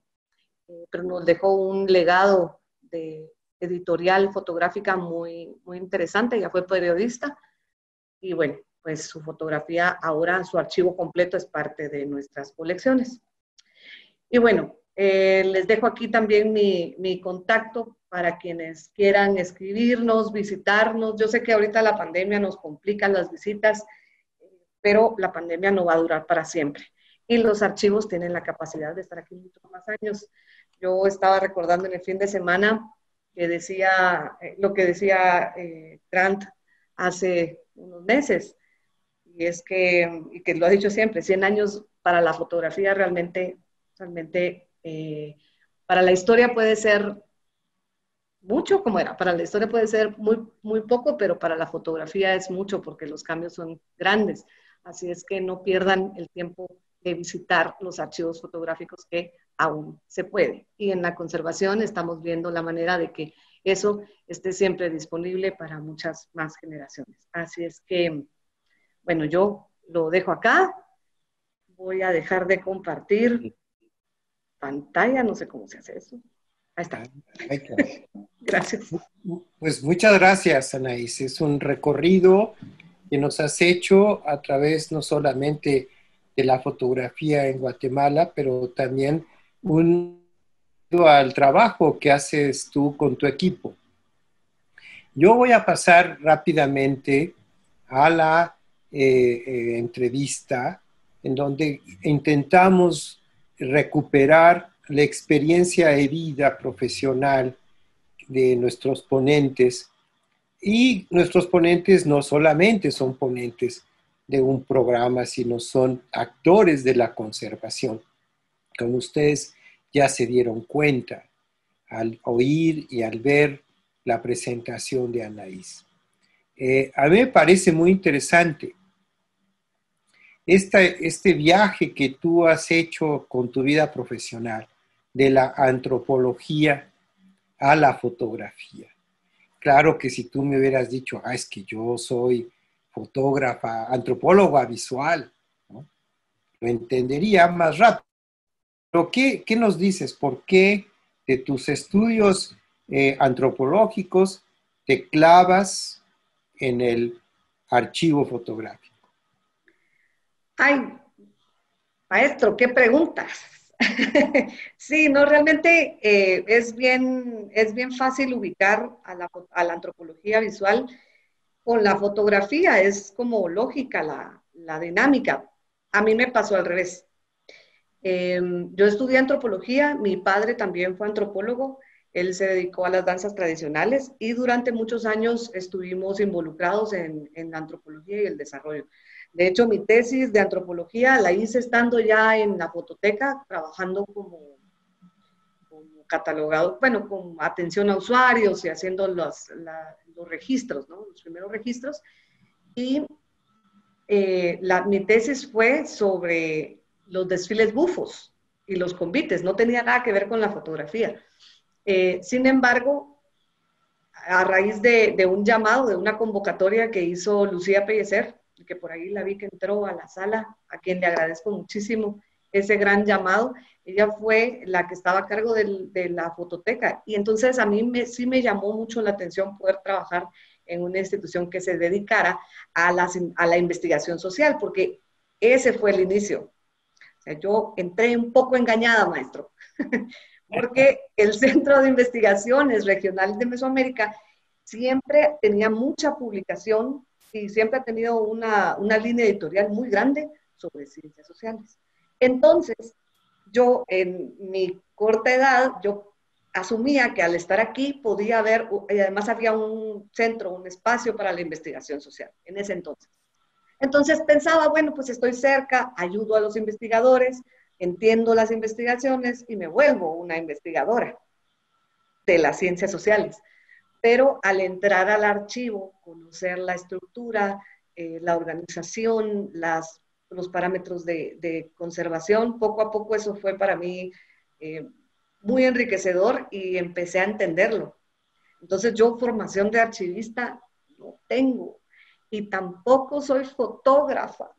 pero nos dejó un legado de editorial fotográfica muy, muy interesante. Ella fue periodista y bueno, pues su fotografía ahora, su archivo completo es parte de nuestras colecciones. Y bueno, les dejo aquí también mi contacto para quienes quieran escribirnos, visitarnos. Yo sé que ahorita la pandemia nos complica las visitas, pero la pandemia no va a durar para siempre. Y los archivos tienen la capacidad de estar aquí muchos más años. Yo estaba recordando en el fin de semana que decía, lo que decía Grant hace unos meses, y que lo ha dicho siempre, 100 años para la fotografía realmente para la historia puede ser mucho, como era, para la historia puede ser muy, muy poco, pero para la fotografía es mucho porque los cambios son grandes. Así es que no pierdan el tiempo de visitar los archivos fotográficos que aún se puede. Y en la conservación estamos viendo la manera de que eso esté siempre disponible para muchas más generaciones. Así es que, bueno, yo lo dejo acá. Voy a dejar de compartir pantalla, no sé cómo se hace eso. Ahí está. Gracias. Pues muchas gracias, Anaís. Es un recorrido que nos has hecho a través no solamente de la fotografía en Guatemala, pero también al trabajo que haces tú con tu equipo. Yo voy a pasar rápidamente a la entrevista en donde intentamos recuperar la experiencia de vida profesional de nuestros ponentes. Y nuestros ponentes no solamente son ponentes de un programa, sino son actores de la conservación. Como ustedes ya se dieron cuenta al oír y al ver la presentación de Anaís. A mí me parece muy interesante este viaje que tú has hecho con tu vida profesional, de la antropología a la fotografía. Claro que si tú me hubieras dicho, es que yo soy fotógrafa, antropóloga visual, ¿no? Lo entendería más rápido. Pero ¿qué nos dices? ¿Por qué de tus estudios antropológicos te clavas en el archivo fotográfico? Ay, maestro, qué preguntas. Sí, no, realmente es bien fácil ubicar a la antropología visual con la fotografía, es como lógica la dinámica. A mí me pasó al revés. Yo estudié antropología, mi padre también fue antropólogo, él se dedicó a las danzas tradicionales y durante muchos años estuvimos involucrados en la antropología y el desarrollo. De hecho, mi tesis de antropología la hice estando ya en la fototeca, trabajando como catalogado, bueno, con atención a usuarios y haciendo los registros, ¿no? Los primeros registros. Y mi tesis fue sobre los desfiles bufos y los convites, no tenía nada que ver con la fotografía. Sin embargo, a raíz de un llamado, de una convocatoria que hizo Lucía Pellecer, que por ahí la vi que entró a la sala, a quien le agradezco muchísimo ese gran llamado, ella fue la que estaba a cargo de la fototeca, y entonces a mí sí me llamó mucho la atención poder trabajar en una institución que se dedicara a la investigación social, porque ese fue el inicio. O sea, yo entré un poco engañada, maestro, porque el Centro de Investigaciones Regionales de Mesoamérica siempre tenía mucha publicación y siempre ha tenido una línea editorial muy grande sobre ciencias sociales. Entonces, yo en mi corta edad, yo asumía que al estar aquí podía haber, y además había un centro, un espacio para la investigación social en ese entonces. Entonces pensaba, bueno, pues estoy cerca, ayudo a los investigadores, entiendo las investigaciones y me vuelvo una investigadora de las ciencias sociales. Pero al entrar al archivo, conocer la estructura, la organización, los parámetros de conservación, poco a poco eso fue para mí muy enriquecedor y empecé a entenderlo. Entonces yo formación de archivista no tengo y tampoco soy fotógrafa,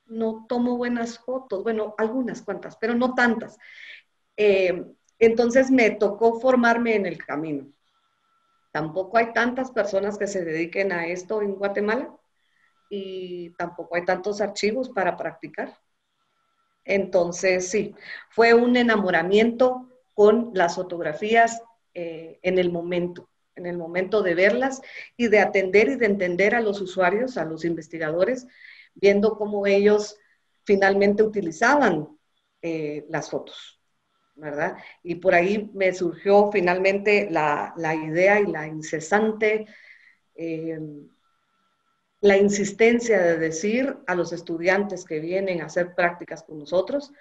no tomo buenas fotos, bueno, algunas cuantas, pero no tantas. Entonces me tocó formarme en el camino. Tampoco hay tantas personas que se dediquen a esto en Guatemala. y tampoco hay tantos archivos para practicar. Entonces, sí, fue un enamoramiento con las fotografías en el momento de verlas y de atender y de entender a los usuarios, a los investigadores, viendo cómo ellos finalmente utilizaban las fotos, ¿verdad? Y por ahí me surgió finalmente la idea y la incesante, la insistencia de decir a los estudiantes que vienen a hacer prácticas con nosotros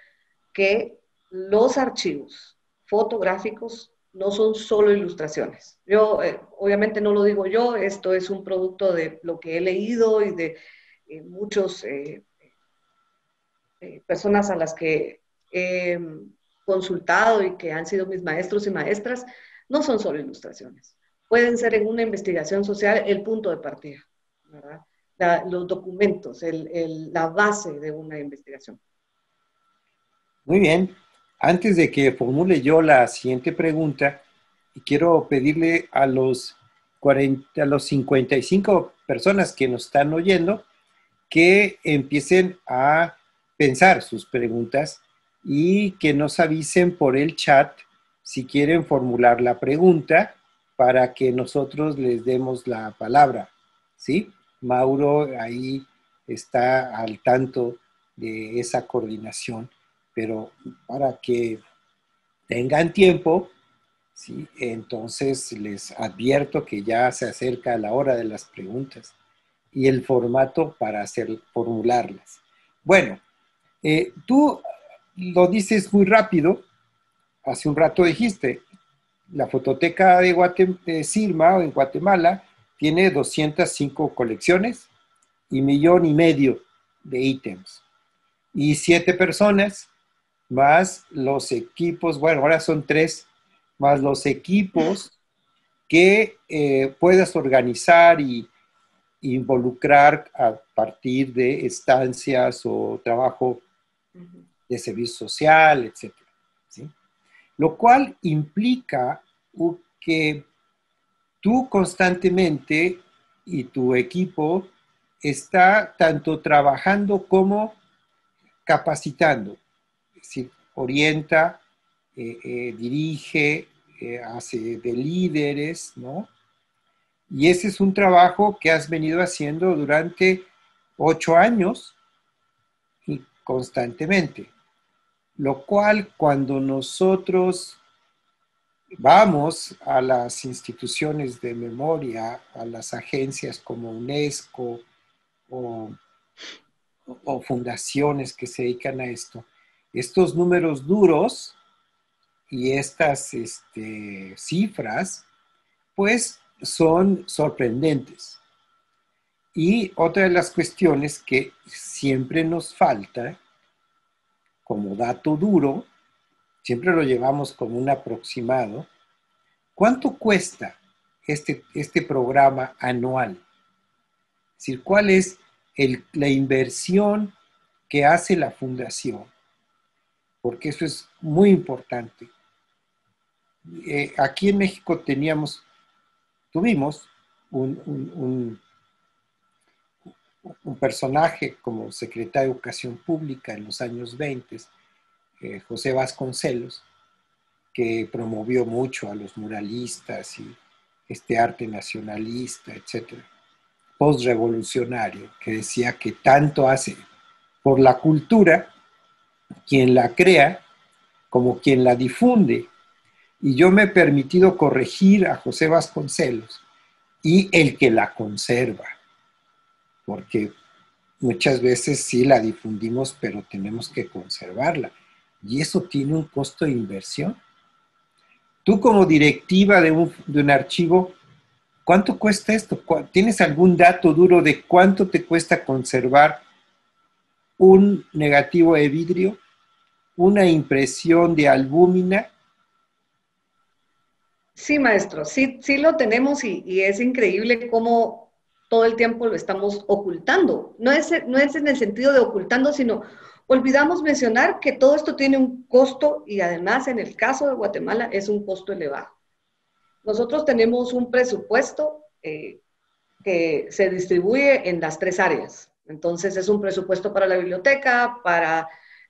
que los archivos fotográficos no son solo ilustraciones. Yo, obviamente no lo digo yo, esto es un producto de lo que he leído y de muchos personas a las que he consultado y que han sido mis maestros y maestras, no son solo ilustraciones. Pueden ser en una investigación social el punto de partida, ¿verdad? Los documentos, la base de una investigación. Muy bien. Antes de que formule yo la siguiente pregunta, quiero pedirle a los 55 personas que nos están oyendo que empiecen a pensar sus preguntas y que nos avisen por el chat si quieren formular la pregunta para que nosotros les demos la palabra, ¿sí? Mauro ahí está al tanto de esa coordinación, pero para que tengan tiempo, ¿sí? Entonces les advierto que ya se acerca la hora de las preguntas y el formato para formularlas. Bueno, tú lo dices muy rápido, hace un rato dijiste, la fototeca de Sirma en Guatemala tiene 205 colecciones y 1,5 millones de ítems. Y 7 personas, más los equipos, bueno, ahora son 3, más los equipos que puedas organizar y involucrar a partir de estancias o trabajo de servicio social, etc. ¿Sí? Lo cual implica que tú constantemente y tu equipo está tanto trabajando como capacitando, es decir, orienta, dirige, hace de líderes, ¿no? Y ese es un trabajo que has venido haciendo durante 8 años y constantemente. Lo cual, cuando nosotros vamos a las instituciones de memoria, a las agencias como UNESCO o fundaciones que se dedican a esto, estos números duros y estas cifras, pues son sorprendentes. Y otra de las cuestiones que siempre nos falta, como dato duro, siempre lo llevamos como un aproximado, ¿cuánto cuesta este programa anual? Es decir, ¿cuál es la inversión que hace la fundación? Porque eso es muy importante. Aquí en México tuvimos un personaje como secretario de Educación Pública en los años 20, José Vasconcelos, que promovió mucho a los muralistas y este arte nacionalista, etcétera, postrevolucionario, que decía que tanto hace por la cultura quien la crea como quien la difunde. Y yo me he permitido corregir a José Vasconcelos y el que la conserva, porque muchas veces sí la difundimos, pero tenemos que conservarla. Y eso tiene un costo de inversión. Tú como directiva de un archivo, ¿cuánto cuesta esto? ¿Tienes algún dato duro de cuánto te cuesta conservar un negativo de vidrio, una impresión de albúmina? Sí, maestro, sí, sí lo tenemos y es increíble cómo todo el tiempo lo estamos ocultando. No es en el sentido de ocultando, sino olvidamos mencionar que todo esto tiene un costo y además en el caso de Guatemala es un costo elevado. Nosotros tenemos un presupuesto que se distribuye en las 3 áreas. Entonces es un presupuesto para la biblioteca, para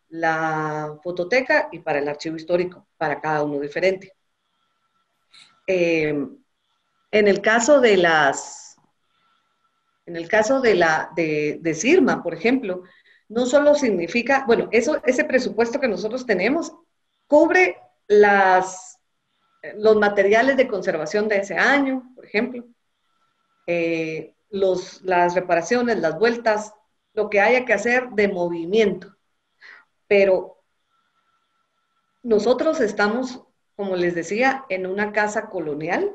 la fototeca y para el archivo histórico, para cada uno diferente. En el caso de de CIRMA, por ejemplo, no solo significa, bueno, ese presupuesto que nosotros tenemos cubre los materiales de conservación de ese año, por ejemplo, las reparaciones, las vueltas, lo que haya que hacer de movimiento. Pero nosotros estamos, como les decía, en una casa colonial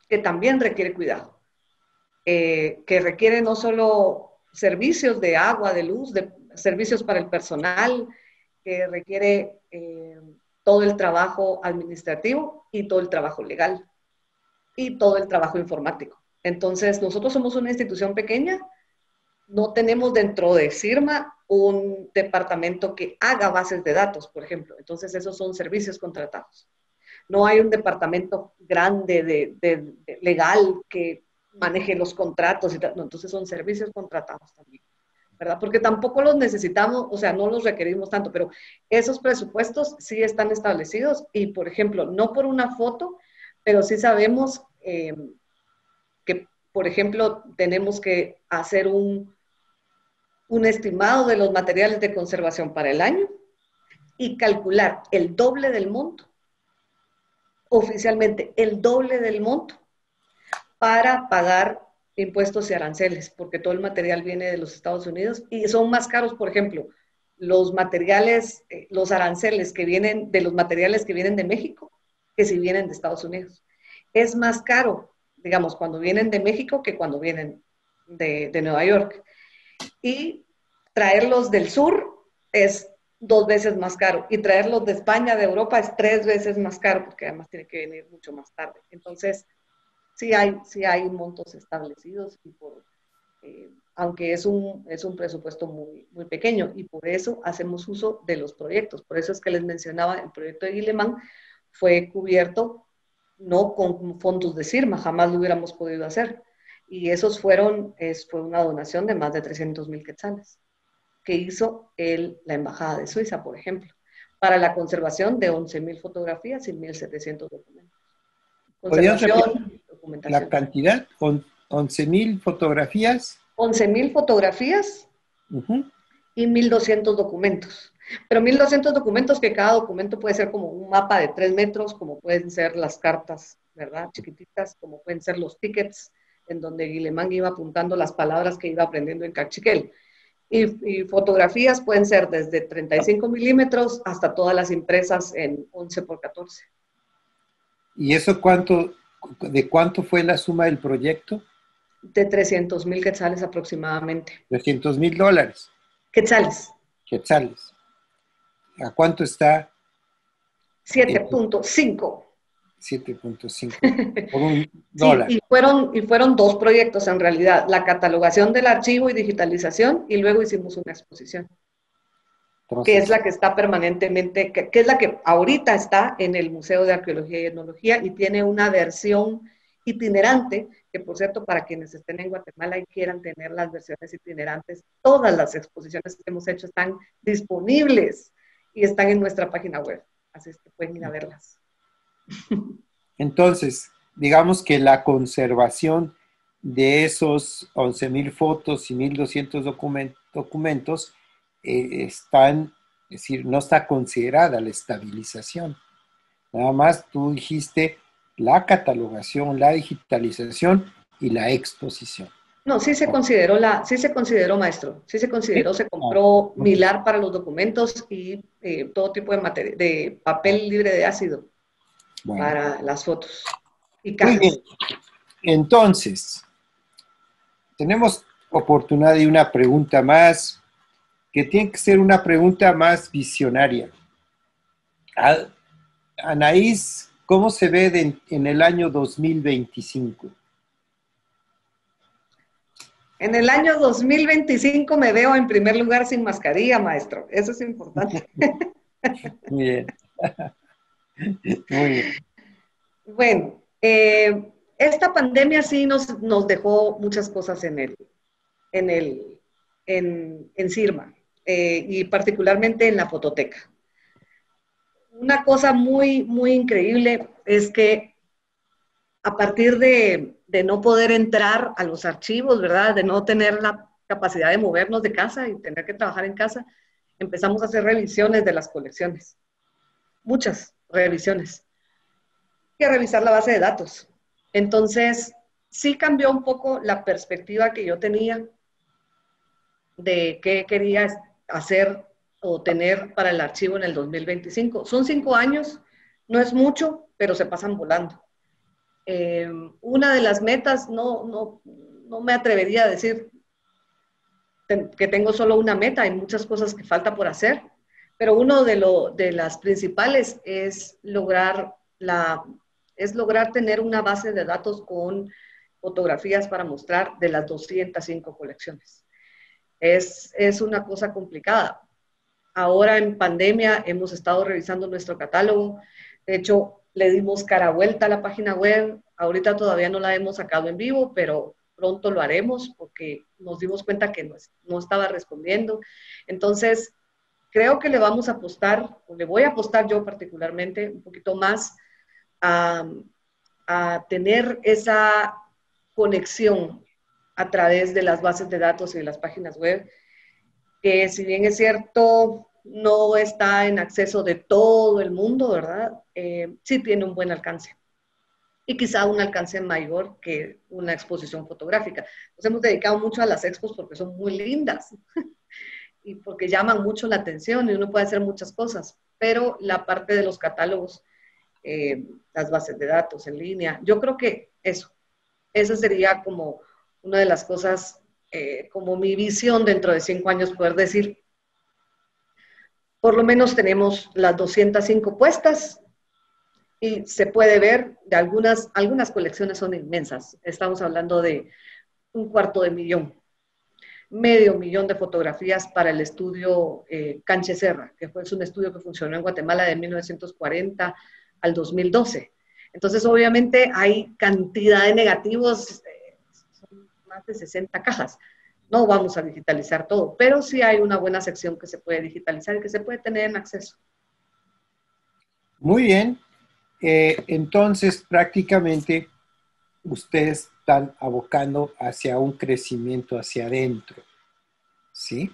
que también requiere cuidado, que requiere no solo servicios de agua, de luz, de servicios para el personal, que requiere todo el trabajo administrativo y todo el trabajo legal y todo el trabajo informático. Entonces, nosotros somos una institución pequeña, no tenemos dentro de CIRMA un departamento que haga bases de datos, por ejemplo. Entonces, esos son servicios contratados. No hay un departamento grande legal que maneje los contratos y tal. No, entonces son servicios contratados también, ¿verdad? Porque tampoco los necesitamos, o sea, no los requerimos tanto, pero esos presupuestos sí están establecidos y, por ejemplo, no por una foto, pero sí sabemos que, por ejemplo, tenemos que hacer un estimado de los materiales de conservación para el año y calcular el doble del monto, oficialmente el doble del monto, para pagar impuestos y aranceles, porque todo el material viene de los Estados Unidos y son más caros, por ejemplo, los materiales, los aranceles que vienen de los materiales que vienen de México, que si vienen de Estados Unidos. Es más caro, digamos, cuando vienen de México que cuando vienen de Nueva York. Y traerlos del sur es 2 veces más caro. Y traerlos de España, de Europa, es 3 veces más caro, porque además tiene que venir mucho más tarde. Entonces, sí hay montos establecidos, y aunque es un presupuesto muy, muy pequeño, y por eso hacemos uso de los proyectos. Por eso es que les mencionaba, el proyecto de Guillemán fue cubierto no con fondos de CIRMA, jamás lo hubiéramos podido hacer. Y esos fue una donación de más de 300,000 quetzales que hizo la Embajada de Suiza, por ejemplo, para la conservación de 11,000 fotografías y 1,700 documentos. ¿Podrías repetir Conservación, la documentación. cantidad? 11,000 fotografías. 11,000 fotografías y 1,200 documentos. Pero 1,200 documentos, que cada documento puede ser como un mapa de 3 metros, como pueden ser las cartas, ¿verdad? Chiquititas, como pueden ser los tickets, en donde Guillemán iba apuntando las palabras que iba aprendiendo en Cachiquel. Y fotografías pueden ser desde 35 milímetros hasta todas las impresas en 11 por 14. ¿Y eso de cuánto fue la suma del proyecto? De 300,000 quetzales aproximadamente. $300,000. Quetzales. Quetzales. ¿A cuánto está? 7.5. 7.5 por $1. Sí, y fueron 2 proyectos en realidad, la catalogación del archivo y digitalización, y luego hicimos una exposición, Entonces, que es la que está permanentemente, que es la que ahorita está en el Museo de Arqueología y Etnología, y tiene una versión itinerante, que por cierto, para quienes estén en Guatemala y quieran tener las versiones itinerantes, todas las exposiciones que hemos hecho están disponibles y están en nuestra página web, así es que pueden ir a verlas. Entonces, digamos que la conservación de esos 11,000 fotos y 1,200 documentos están, es decir, no está considerada la estabilización. Nada más tú dijiste la catalogación, la digitalización y la exposición. No, sí se consideró, maestro, sí se consideró, se compró Mylar para los documentos y todo tipo de papel libre de ácido para las fotos y cajas. Muy bien. Entonces, tenemos oportunidad de una pregunta más, que tiene que ser una pregunta más visionaria. Anaís, ¿cómo se ve en el año 2025? En el año 2025 me veo en primer lugar sin mascarilla, maestro. Eso es importante. Muy bien. Muy bien. Bueno, esta pandemia sí nos dejó muchas cosas en CIRMA, y particularmente en la fototeca. Una cosa muy, muy increíble es que a partir de no poder entrar a los archivos, ¿verdad? De no tener la capacidad de movernos de casa y tener que trabajar en casa, empezamos a hacer revisiones de las colecciones. Muchas revisiones. Hay que revisar la base de datos. Entonces, sí cambió un poco la perspectiva que yo tenía de qué quería hacer o tener para el archivo en el 2025. Son 5 años, no es mucho, pero se pasan volando. Una de las metas, no me atrevería a decir que tengo solo una meta, hay muchas cosas que falta por hacer, pero uno de las principales es lograr tener una base de datos con fotografías para mostrar de las 205 colecciones. Es una cosa complicada. Ahora en pandemia hemos estado revisando nuestro catálogo. De hecho, le dimos cara vuelta a la página web. Ahorita todavía no la hemos sacado en vivo, pero pronto lo haremos porque nos dimos cuenta que no estaba respondiendo. Entonces, creo que le vamos a apostar, o le voy a apostar yo particularmente un poquito más a tener esa conexión a través de las bases de datos y de las páginas web, que si bien es cierto, no está en acceso de todo el mundo, ¿verdad? Sí tiene un buen alcance. Y quizá un alcance mayor que una exposición fotográfica. Nos hemos dedicado mucho a las expos porque son muy lindas y porque llaman mucho la atención y uno puede hacer muchas cosas, pero la parte de los catálogos, las bases de datos en línea, yo creo que esa sería como una de las cosas, como mi visión dentro de 5 años, poder decir, por lo menos tenemos las 205 puestas y se puede ver de algunas colecciones son inmensas. Estamos hablando de 250,000, medio millón de fotografías para el estudio Canche Serra, que es un estudio que funcionó en Guatemala de 1940 al 2012. Entonces, obviamente, hay cantidad de negativos, son más de 60 cajas. No vamos a digitalizar todo, pero sí hay una buena sección que se puede digitalizar y que se puede tener en acceso. Muy bien. Entonces, prácticamente, ustedes están abocando hacia un crecimiento hacia adentro, ¿sí?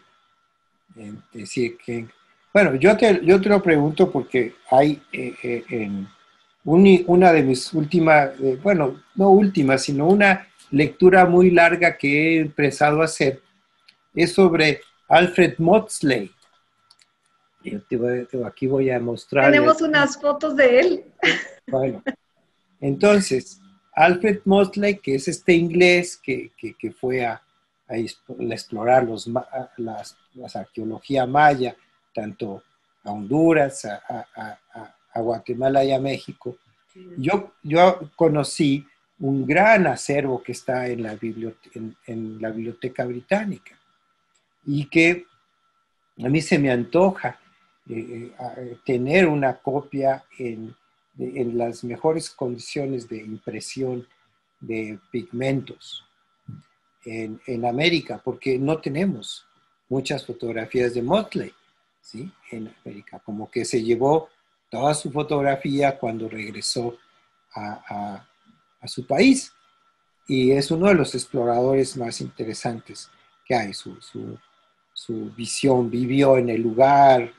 Es decir, que, bueno, yo te lo pregunto porque hay en una de mis últimas, bueno, no últimas, sino una lectura muy larga que he empezado a hacer, es sobre Alfred Maudslay. Aquí voy a mostrarles. Tenemos unas fotos de él. Bueno, entonces, Alfred Maudslay, que es este inglés que fue a explorar las arqueología maya, tanto a Honduras, a Guatemala y a México. Yo conocí un gran acervo que está en la Biblioteca Británica y que a mí se me antoja tener una copia en las mejores condiciones de impresión de pigmentos en América, porque no tenemos muchas fotografías de Maudslay, ¿sí? En América, como que se llevó toda su fotografía cuando regresó a su país, y es uno de los exploradores más interesantes que hay. Su visión, vivió en el lugar,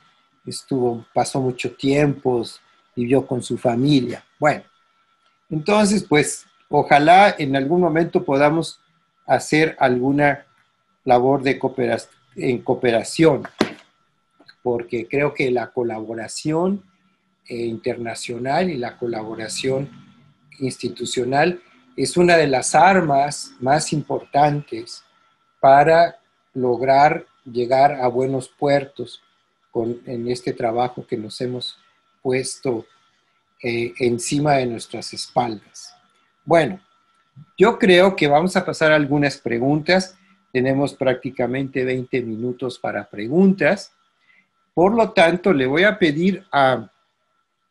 pasó mucho tiempo, vivió con su familia. Bueno, entonces, pues, ojalá en algún momento podamos hacer alguna labor en cooperación, porque creo que la colaboración internacional y la colaboración institucional es una de las armas más importantes para lograr llegar a buenos puertos en este trabajo que nos hemos puesto encima de nuestras espaldas. Bueno, yo creo que vamos a pasar a algunas preguntas. Tenemos prácticamente 20 minutos para preguntas. Por lo tanto, le voy a pedir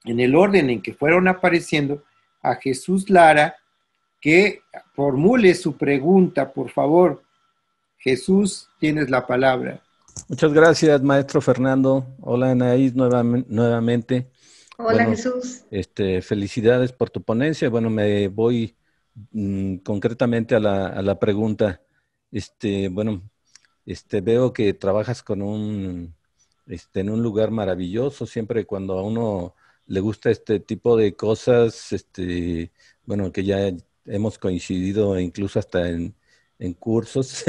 en el orden en que fueron apareciendo, a Jesús Lara que formule su pregunta, por favor. Jesús, tienes la palabra. Muchas gracias, maestro Fernando. Hola, Anaís, nuevamente. Hola, Jesús. Felicidades por tu ponencia. Bueno, me voy concretamente a la pregunta. Veo que trabajas con en un lugar maravilloso. Siempre cuando a uno le gusta este tipo de cosas, bueno, que ya hemos coincidido incluso hasta en cursos,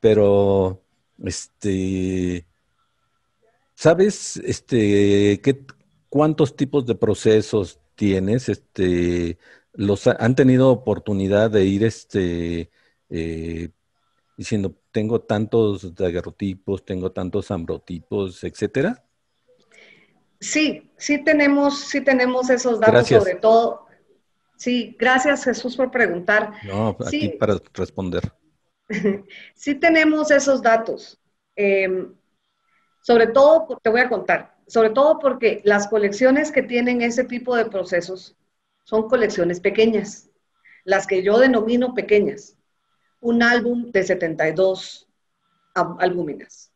pero ¿sabes cuántos tipos de procesos tienes? ¿Han tenido oportunidad de ir diciendo, tengo tantos daguerrotipos, tengo tantos ambrotipos, etcétera? Sí tenemos esos datos. Gracias. Sobre todo. Sí, gracias, Jesús, por preguntar. No, aquí Sí, para responder. sí tenemos esos datos. Sobre todo, te voy a contar, sobre todo porque las colecciones que tienen ese tipo de procesos son colecciones pequeñas, las que yo denomino pequeñas. Un álbum de 72 albúminas,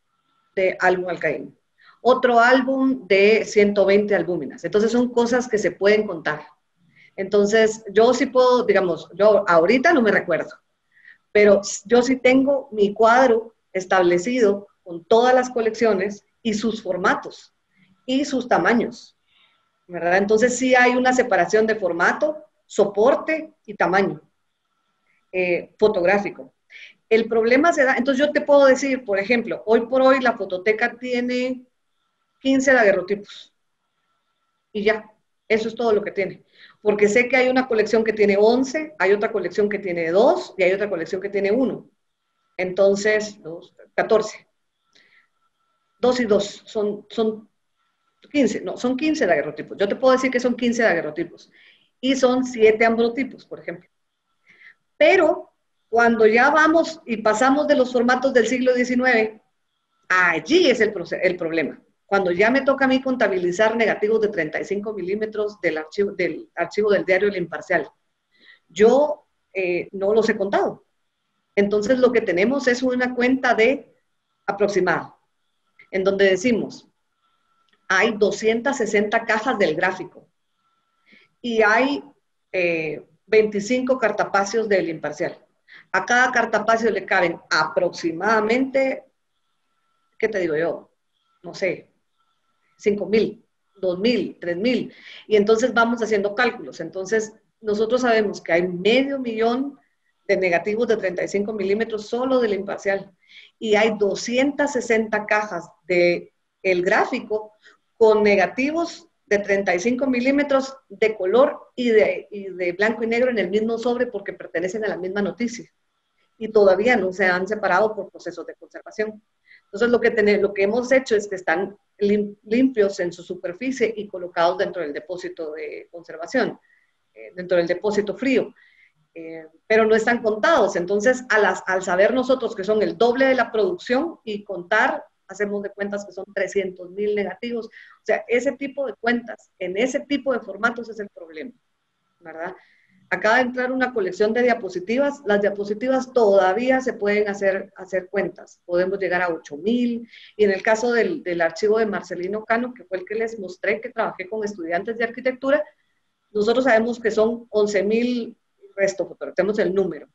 de álbum alcaíno. Otro álbum de 120 albúminas. Entonces son cosas que se pueden contar. Entonces yo sí puedo, digamos, yo ahorita no me recuerdo, pero yo sí tengo mi cuadro establecido con todas las colecciones y sus formatos y sus tamaños, ¿verdad? Entonces sí hay una separación de formato, soporte y tamaño fotográfico. El problema se da, entonces yo te puedo decir, por ejemplo, hoy por hoy la fototeca tiene 15 daguerrotipos y ya, eso es todo lo que tiene. Porque sé que hay una colección que tiene 11, hay otra colección que tiene 2 y hay otra colección que tiene 1. Entonces, 14. 2 y 2 son 15, no, son 15 daguerrotipos. Yo te puedo decir que son 15 daguerrotipos. Y son 7 ambrotipos, por ejemplo. Pero cuando ya vamos y pasamos de los formatos del siglo XIX, allí es el problema. Cuando ya me toca a mí contabilizar negativos de 35 milímetros del archivo del diario El Imparcial, yo no los he contado. Entonces lo que tenemos es una cuenta de aproximado, en donde decimos, hay 260 cajas del gráfico y hay 25 cartapacios del Imparcial. A cada cartapacio le caben aproximadamente, ¿qué te digo yo? No sé, 5,000, 2,000, 3,000. Y entonces vamos haciendo cálculos. Entonces nosotros sabemos que hay 500,000 de negativos de 35 milímetros solo del Imparcial. Y hay 260 cajas del gráfico con negativos de 35 milímetros de color y de blanco y negro en el mismo sobre porque pertenecen a la misma noticia. Y todavía no se han separado por procesos de conservación. Entonces lo que hemos hecho es que están limpios en su superficie y colocados dentro del depósito de conservación, dentro del depósito frío. Pero no están contados. Entonces, al saber nosotros que son el doble de la producción y contar, hacemos de cuentas que son 300,000 negativos. O sea, ese tipo de cuentas, en ese tipo de formatos es el problema, ¿verdad? Acaba de entrar una colección de diapositivas. Las diapositivas todavía se pueden hacer cuentas. Podemos llegar a 8,000. Y en el caso del archivo de Marcelino Cano, que fue el que les mostré, que trabajé con estudiantes de arquitectura, nosotros sabemos que son 11,000 resto, pero tenemos el número,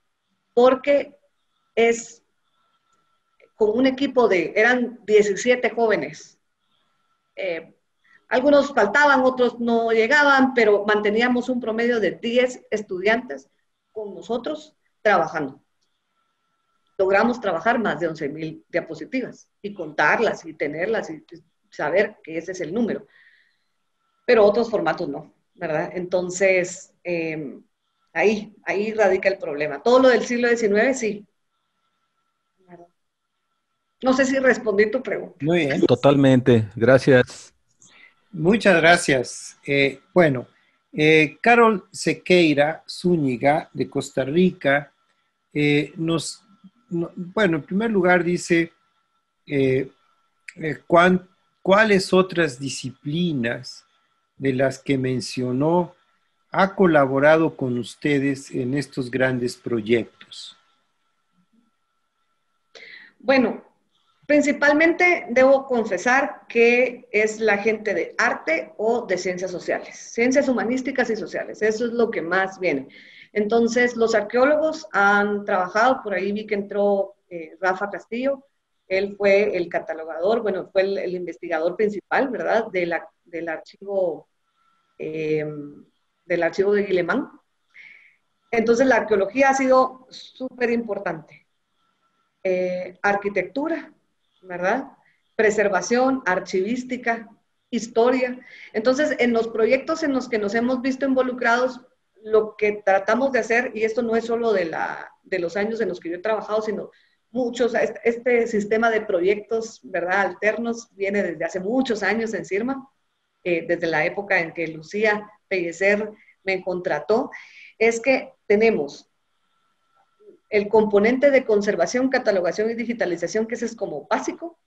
porque es con un equipo eran 17 jóvenes. Algunos faltaban, otros no llegaban, pero manteníamos un promedio de 10 estudiantes con nosotros trabajando. Logramos trabajar más de 11,000 diapositivas y contarlas y tenerlas y saber que ese es el número. Pero otros formatos no, ¿verdad? Entonces, ahí radica el problema. Todo lo del siglo XIX, sí. No sé si respondí tu pregunta. Muy bien. Totalmente, gracias. Muchas gracias. Bueno, Carol Sequeira Zúñiga, de Costa Rica, bueno, en primer lugar dice, ¿cuáles otras disciplinas de las que mencionó ha colaborado con ustedes en estos grandes proyectos? Bueno, principalmente debo confesar que es la gente de arte o de ciencias sociales, ciencias humanísticas y sociales, eso es lo que más viene. Entonces, los arqueólogos han trabajado, por ahí vi que entró Rafa Castillo, él fue el catalogador, bueno, fue el investigador principal, ¿verdad?, del archivo de Guillemán. Entonces, la arqueología ha sido súper importante. Arquitectura, ¿verdad? Preservación, archivística, historia. Entonces, en los proyectos en los que nos hemos visto involucrados, lo que tratamos de hacer, y esto no es solo de los años en los que yo he trabajado, sino muchos, este sistema de proyectos, ¿verdad?, alternos, viene desde hace muchos años en CIRMA, desde la época en que Lucía Pellecer me contrató, es que tenemos el componente de conservación, catalogación y digitalización, que ese es como básico,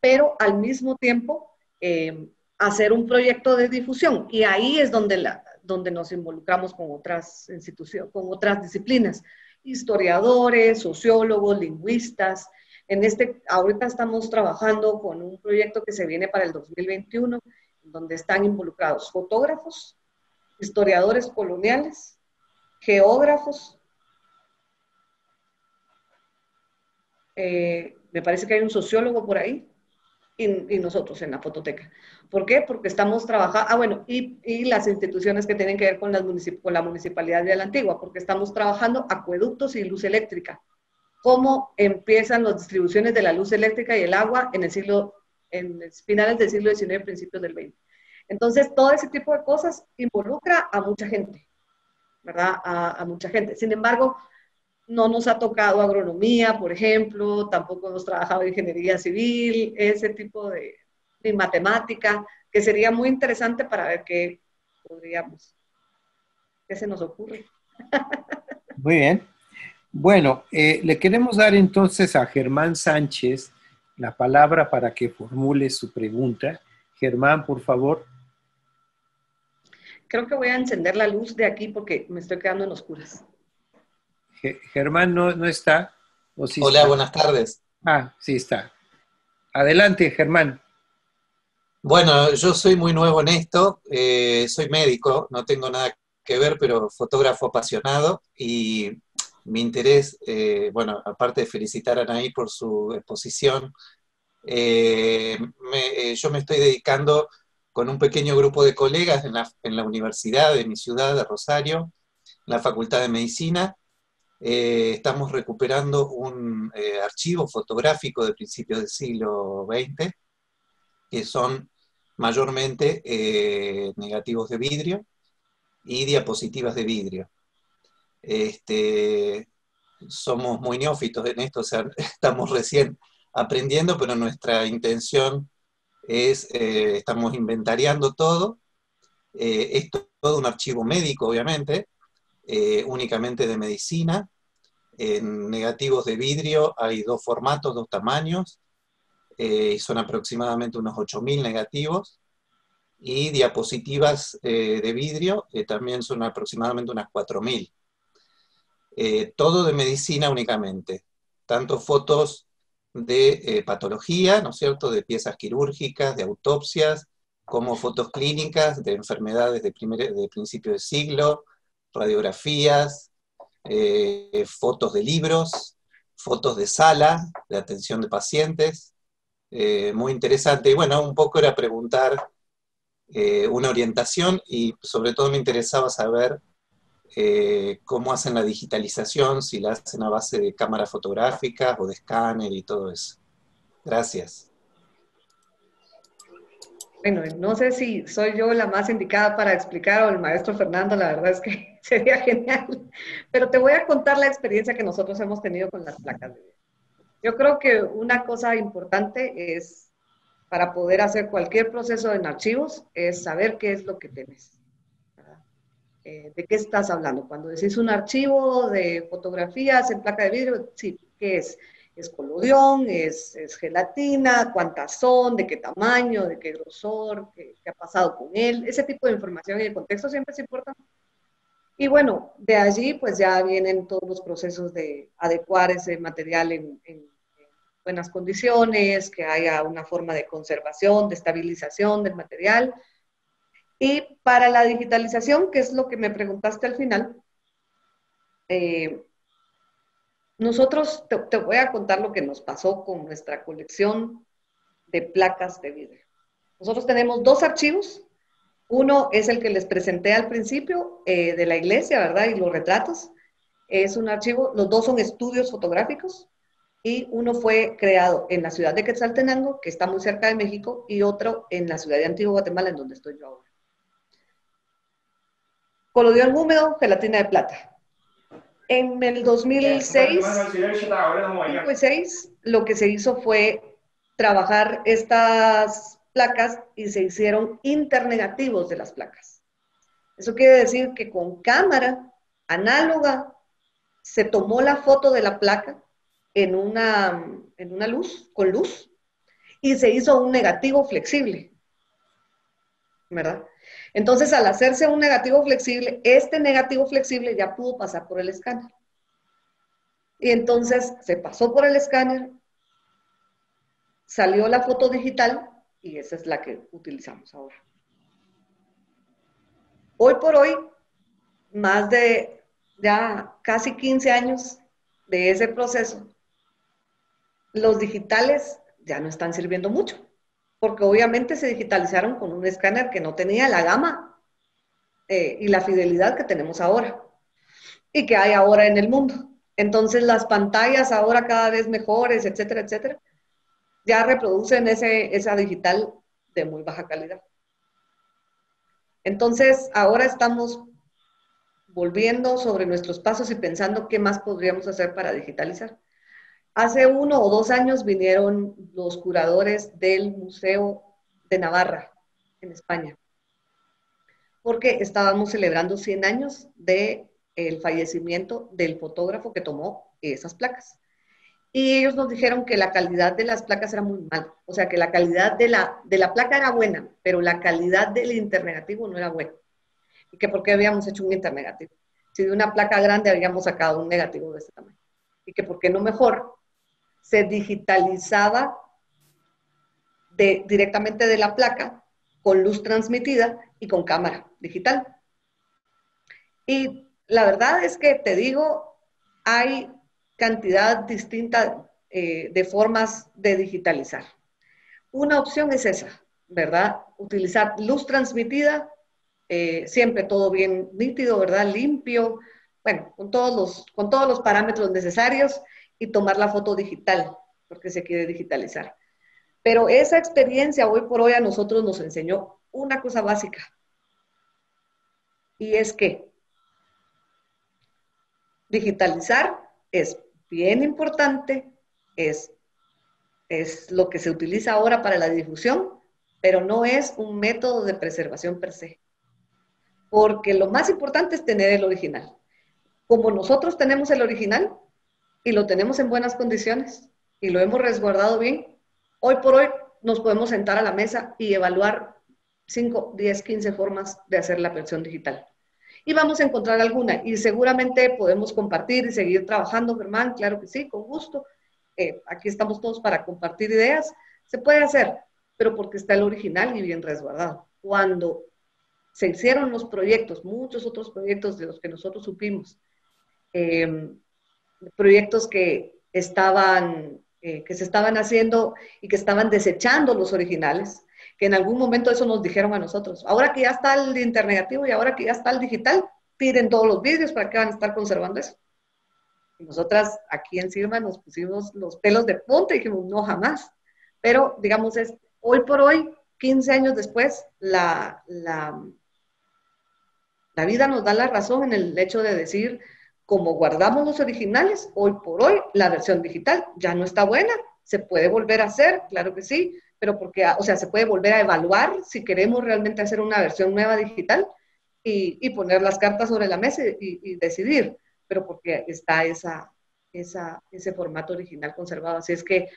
pero al mismo tiempo hacer un proyecto de difusión. Y ahí es donde nos involucramos con otras instituciones, con otras disciplinas, historiadores, sociólogos, lingüistas. Ahorita estamos trabajando con un proyecto que se viene para el 2021, donde están involucrados fotógrafos, historiadores coloniales, geógrafos, me parece que hay un sociólogo por ahí, y nosotros en la fototeca. ¿Por qué? Porque estamos trabajando, bueno, y las instituciones que tienen que ver con la Municipalidad de la Antigua, porque estamos trabajando acueductos y luz eléctrica. Cómo empiezan las distribuciones de la luz eléctrica y el agua en finales del siglo XIX, principios del XX. Entonces, todo ese tipo de cosas involucra a mucha gente, ¿verdad? A mucha gente. Sin embargo, no nos ha tocado agronomía, por ejemplo, tampoco hemos trabajado ingeniería civil, ese tipo de matemática, que sería muy interesante para ver qué se nos ocurre. Muy bien. Bueno, le queremos dar entonces a Germán Sánchez la palabra para que formule su pregunta. Germán, por favor. Creo que voy a encender la luz de aquí porque me estoy quedando en oscuras. Germán no está. ¿O sí Hola, está? buenas tardes. Ah, sí está. Adelante, Germán. Bueno, yo soy muy nuevo en esto, soy médico, no tengo nada que ver, pero fotógrafo apasionado, y mi interés, bueno, aparte de felicitar a Anaí por su exposición, yo me estoy dedicando con un pequeño grupo de colegas en la universidad de mi ciudad, de Rosario, en la Facultad de Medicina. Estamos recuperando un archivo fotográfico de principios del siglo XX, que son mayormente negativos de vidrio y diapositivas de vidrio. Somos muy neófitos en esto, o sea, estamos recién aprendiendo, pero nuestra intención es, estamos inventariando todo. Es todo un archivo médico, obviamente, únicamente de medicina. En negativos de vidrio hay dos formatos, dos tamaños, son aproximadamente unos 8.000 negativos, y diapositivas de vidrio también son aproximadamente unas 4.000. Todo de medicina únicamente, tanto fotos de patología, ¿no es cierto?, de piezas quirúrgicas, de autopsias, como fotos clínicas de enfermedades de principio de siglo, radiografías, fotos de libros, fotos de sala, de atención de pacientes. Muy interesante. Y bueno, un poco era preguntar una orientación, y sobre todo me interesaba saber cómo hacen la digitalización, si la hacen a base de cámaras fotográficas o de escáner y todo eso. Gracias. Bueno, no sé si soy yo la más indicada para explicar, o el maestro Fernando, la verdad es que sería genial, pero te voy a contar la experiencia que nosotros hemos tenido con las placas de video. Yo creo que una cosa importante es, para poder hacer cualquier proceso en archivos, es saber qué es lo que tienes. ¿De qué estás hablando? Cuando decís un archivo de fotografías en placa de vidrio, sí, ¿qué es? es colodión, es gelatina, cuántas son, de qué tamaño, de qué grosor, qué ha pasado con él. Ese tipo de información y el contexto siempre es importante. Y bueno, de allí pues ya vienen todos los procesos de adecuar ese material en buenas condiciones, que haya una forma de conservación, de estabilización del material. Y para la digitalización, que es lo que me preguntaste al final, nosotros te voy a contar lo que nos pasó con nuestra colección de placas de vidrio. Nosotros tenemos 2 archivos. Uno es el que les presenté al principio de la iglesia, ¿verdad? Y los retratos. Es un archivo, los 2 son estudios fotográficos y uno fue creado en la ciudad de Quetzaltenango, que está muy cerca de México, y otro en la ciudad de Antigua Guatemala, en donde estoy yo ahora. Colodión húmedo, gelatina de plata. En el 2006, 2006, lo que se hizo fue trabajar estas placas y se hicieron internegativos de las placas. Eso quiere decir que con cámara análoga se tomó la foto de la placa en una luz, con luz, y se hizo un negativo flexible, ¿verdad? Entonces, al hacerse un negativo flexible, este negativo flexible ya pudo pasar por el escáner. Y entonces se pasó por el escáner, salió la foto digital y esa es la que utilizamos ahora. Hoy por hoy, más de ya casi 15 años de ese proceso, los digitales ya no están sirviendo mucho, porque obviamente se digitalizaron con un escáner que no tenía la gama y la fidelidad que tenemos ahora y que hay ahora en el mundo. Entonces las pantallas ahora cada vez mejores, etcétera, etcétera, ya reproducen esa digital de muy baja calidad. Entonces ahora estamos volviendo sobre nuestros pasos y pensando qué más podríamos hacer para digitalizar. Hace 1 o 2 años vinieron los curadores del Museo de Navarra, en España, porque estábamos celebrando 100 años del fallecimiento del fotógrafo que tomó esas placas. Y ellos nos dijeron que la calidad de las placas era muy mala, o sea que la calidad de la placa era buena, pero la calidad del internegativo no era buena. Y que por qué habíamos hecho un internegativo. Si de una placa grande habíamos sacado un negativo de este tamaño. Y que por qué no mejor se digitalizaba directamente de la placa con luz transmitida y con cámara digital. Y la verdad es que te digo, hay cantidad distinta de formas de digitalizar. Una opción es esa, ¿verdad? Utilizar luz transmitida, siempre todo bien nítido, ¿verdad? Limpio, bueno, con todos los parámetros necesarios y tomar la foto digital, porque se quiere digitalizar. Pero esa experiencia hoy por hoy a nosotros nos enseñó una cosa básica, y es que digitalizar es bien importante, es lo que se utiliza ahora para la difusión, pero no es un método de preservación per se. Porque lo más importante es tener el original. Como nosotros tenemos el original y lo tenemos en buenas condiciones y lo hemos resguardado bien, hoy por hoy nos podemos sentar a la mesa y evaluar 5, 10, 15 formas de hacer la versión digital. Y vamos a encontrar alguna y seguramente podemos compartir y seguir trabajando, Germán, claro que sí, con gusto. Aquí estamos todos para compartir ideas. Se puede hacer, pero porque está el original y bien resguardado. Cuando se hicieron los proyectos, muchos otros proyectos de los que nosotros supimos, proyectos que se estaban haciendo y que estaban desechando los originales, que en algún momento eso nos dijeron a nosotros. Ahora que ya está el internegativo y ahora que ya está el digital, tiren todos los vídeos, ¿para qué van a estar conservando eso? Y nosotras aquí encima nos pusimos los pelos de punta y dijimos, no, jamás. Pero, digamos, hoy por hoy, 15 años después, la vida nos da la razón en el hecho de decir, como guardamos los originales, hoy por hoy la versión digital ya no está buena, se puede volver a hacer, claro que sí, pero porque, o sea, se puede volver a evaluar si queremos realmente hacer una versión nueva digital y poner las cartas sobre la mesa y decidir, pero porque está esa ese formato original conservado. Así es que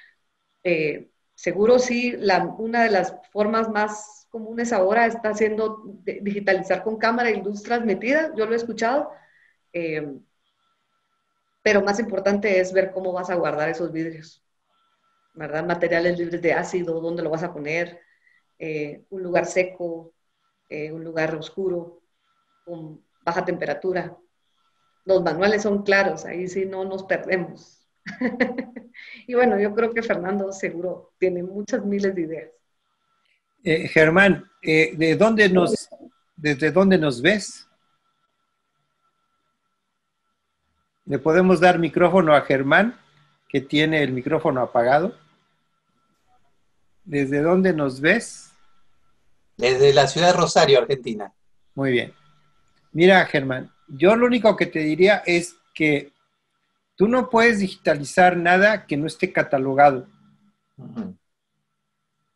seguro sí, una de las formas más comunes ahora está siendo digitalizar con cámara y luz transmitida, yo lo he escuchado, pero más importante es ver cómo vas a guardar esos vidrios, ¿verdad? Materiales libres de ácido, dónde lo vas a poner, un lugar seco, un lugar oscuro, con baja temperatura. Los manuales son claros, ahí sí no nos perdemos. Y bueno, yo creo que Fernando seguro tiene muchas miles de ideas. Germán, ¿desde dónde nos ves? ¿Le podemos dar micrófono a Germán, que tiene el micrófono apagado? ¿Desde dónde nos ves? Desde la ciudad de Rosario, Argentina. Muy bien. Mira, Germán, yo lo único que te diría es que tú no puedes digitalizar nada que no esté catalogado,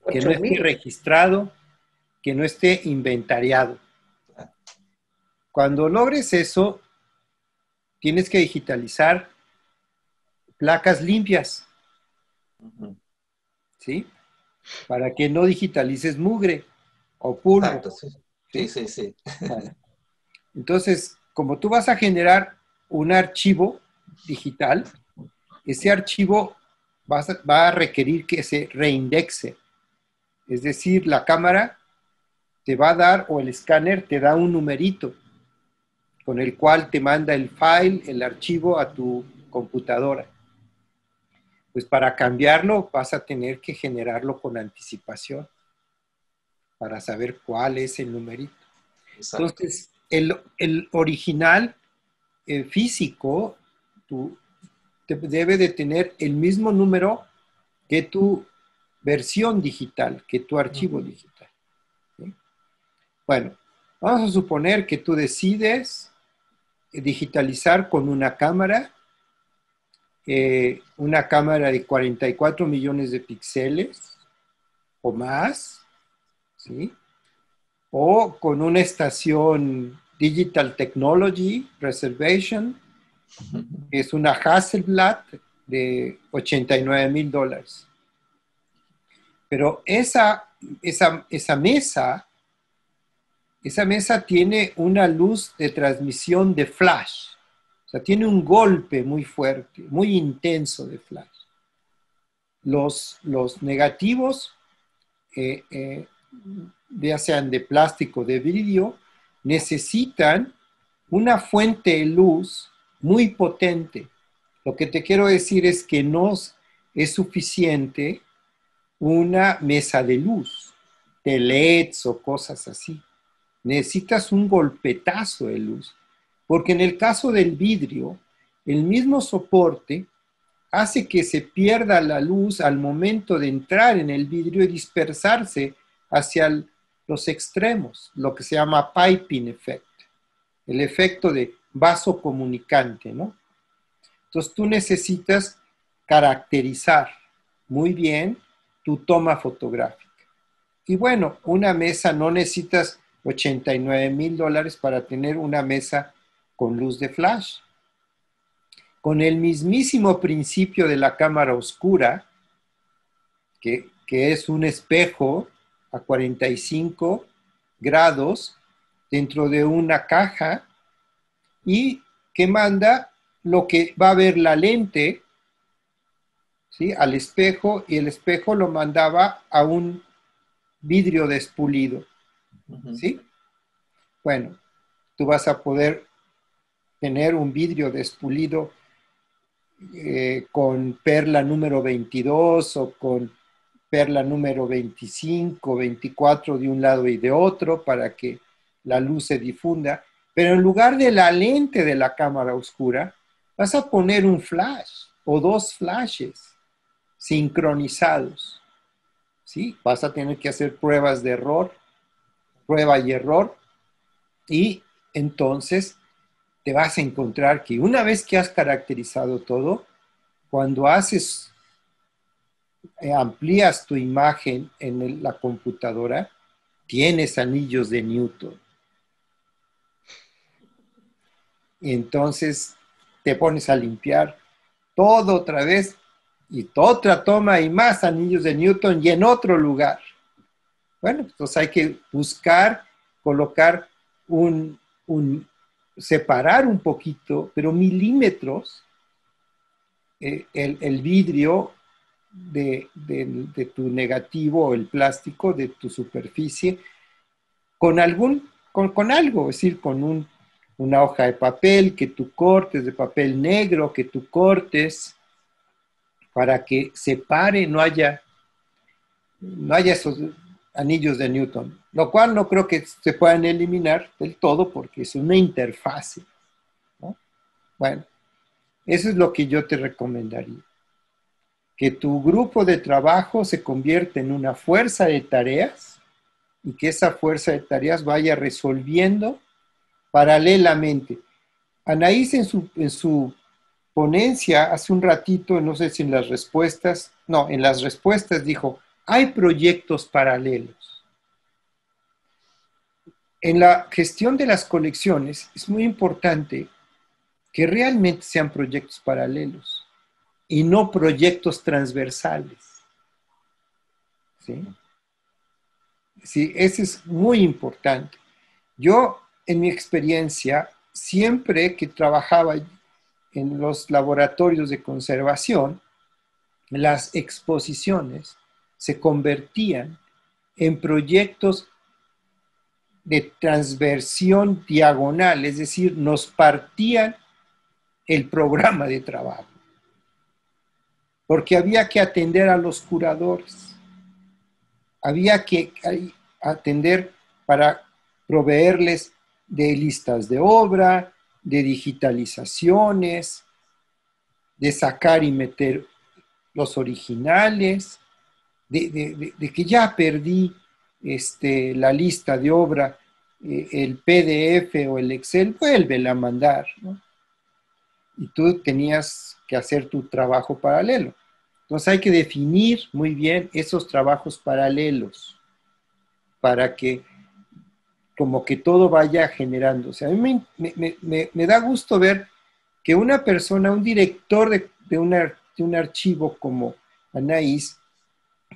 que no esté registrado, que no esté inventariado. Cuando logres eso, tienes que digitalizar placas limpias, ¿sí? Para que no digitalices mugre o polvo. Exacto, sí, sí, sí. Vale. Entonces, como tú vas a generar un archivo digital, ese archivo va a requerir que se reindexe. Es decir, la cámara te va a dar, o el escáner te da un numerito con el cual te manda el file, el archivo a tu computadora. Pues para cambiarlo vas a tener que generarlo con anticipación para saber cuál es el numerito. Exacto. Entonces, el original físico debe de tener el mismo número que tu versión digital, que tu archivo digital. ¿Sí? Bueno, vamos a suponer que tú decides digitalizar con una cámara de 44 millones de píxeles o más, ¿sí? O con una estación Digital Technology Reservation, que es una Hasselblad de $89,000. Pero esa mesa tiene una luz de transmisión de flash. O sea, tiene un golpe muy fuerte, muy intenso de flash. Los negativos, ya sean de plástico o de vidrio, necesitan una fuente de luz muy potente. Lo que te quiero decir es que no es suficiente una mesa de luz, de LEDs o cosas así. Necesitas un golpetazo de luz, porque en el caso del vidrio, el mismo soporte hace que se pierda la luz al momento de entrar en el vidrio y dispersarse hacia los extremos, lo que se llama piping effect, el efecto de vaso comunicante, ¿no? Entonces tú necesitas caracterizar muy bien tu toma fotográfica. Y bueno, una mesa no necesitas $89,000 para tener una mesa con luz de flash. Con el mismísimo principio de la cámara oscura, que es un espejo a 45 grados dentro de una caja y que manda lo que va a ver la lente, ¿sí?, al espejo, y el espejo lo mandaba a un vidrio despulido, ¿sí? Bueno, tú vas a poder tener un vidrio despulido con perla número 22 o con perla número 25, 24 de un lado y de otro para que la luz se difunda. Pero en lugar de la lente de la cámara oscura, vas a poner un flash o dos flashes sincronizados, ¿sí? Vas a tener que hacer prueba y error, y entonces te vas a encontrar que una vez que has caracterizado todo, cuando amplías tu imagen en la computadora, tienes anillos de Newton. Y entonces te pones a limpiar todo otra vez, y otra toma y más anillos de Newton y en otro lugar. Bueno, entonces hay que buscar, colocar separar un poquito, pero milímetros, el vidrio de tu negativo o el plástico de tu superficie con algo, es decir, con una hoja de papel que tú cortes, de papel negro que tú cortes, para que separe, no haya esos anillos de Newton, lo cual no creo que se puedan eliminar del todo porque es una interfase, ¿no? Bueno, eso es lo que yo te recomendaría. Que tu grupo de trabajo se convierta en una fuerza de tareas y que esa fuerza de tareas vaya resolviendo paralelamente. Anaís en su ponencia hace un ratito, no sé si en las respuestas dijo, hay proyectos paralelos. En la gestión de las colecciones es muy importante que realmente sean proyectos paralelos y no proyectos transversales. ¿Sí? Sí, eso es muy importante. Yo, en mi experiencia, siempre que trabajaba en los laboratorios de conservación, las exposiciones se convertían en proyectos de transversión diagonal, es decir, nos partían el programa de trabajo, porque había que atender a los curadores, había que atender para proveerles de listas de obra, de digitalizaciones, de sacar y meter los originales, de que ya perdí la lista de obra, el PDF o el Excel, vuélvela a mandar, ¿no? Y tú tenías que hacer tu trabajo paralelo. Entonces hay que definir muy bien esos trabajos paralelos para que como que todo vaya generándose. A mí me da gusto ver que una persona, un director de un archivo como Anaís,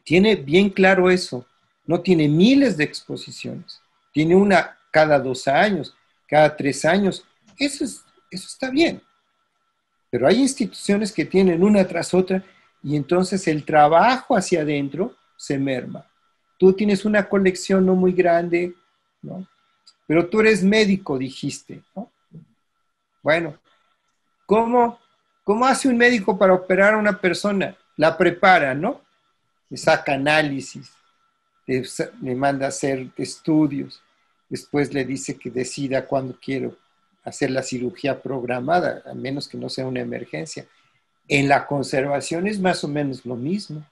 tiene bien claro eso. No tiene miles de exposiciones. Tiene una cada 2 años, cada 3 años. Eso está bien. Pero hay instituciones que tienen una tras otra y entonces el trabajo hacia adentro se merma. Tú tienes una colección no muy grande, ¿no? Pero tú eres médico, dijiste, ¿no? Bueno, ¿cómo hace un médico para operar a una persona? La prepara, ¿no? Le saca análisis, le manda a hacer estudios, después le dice que decida cuándo quiero hacer la cirugía programada, a menos que no sea una emergencia. En la conservación es más o menos lo mismo.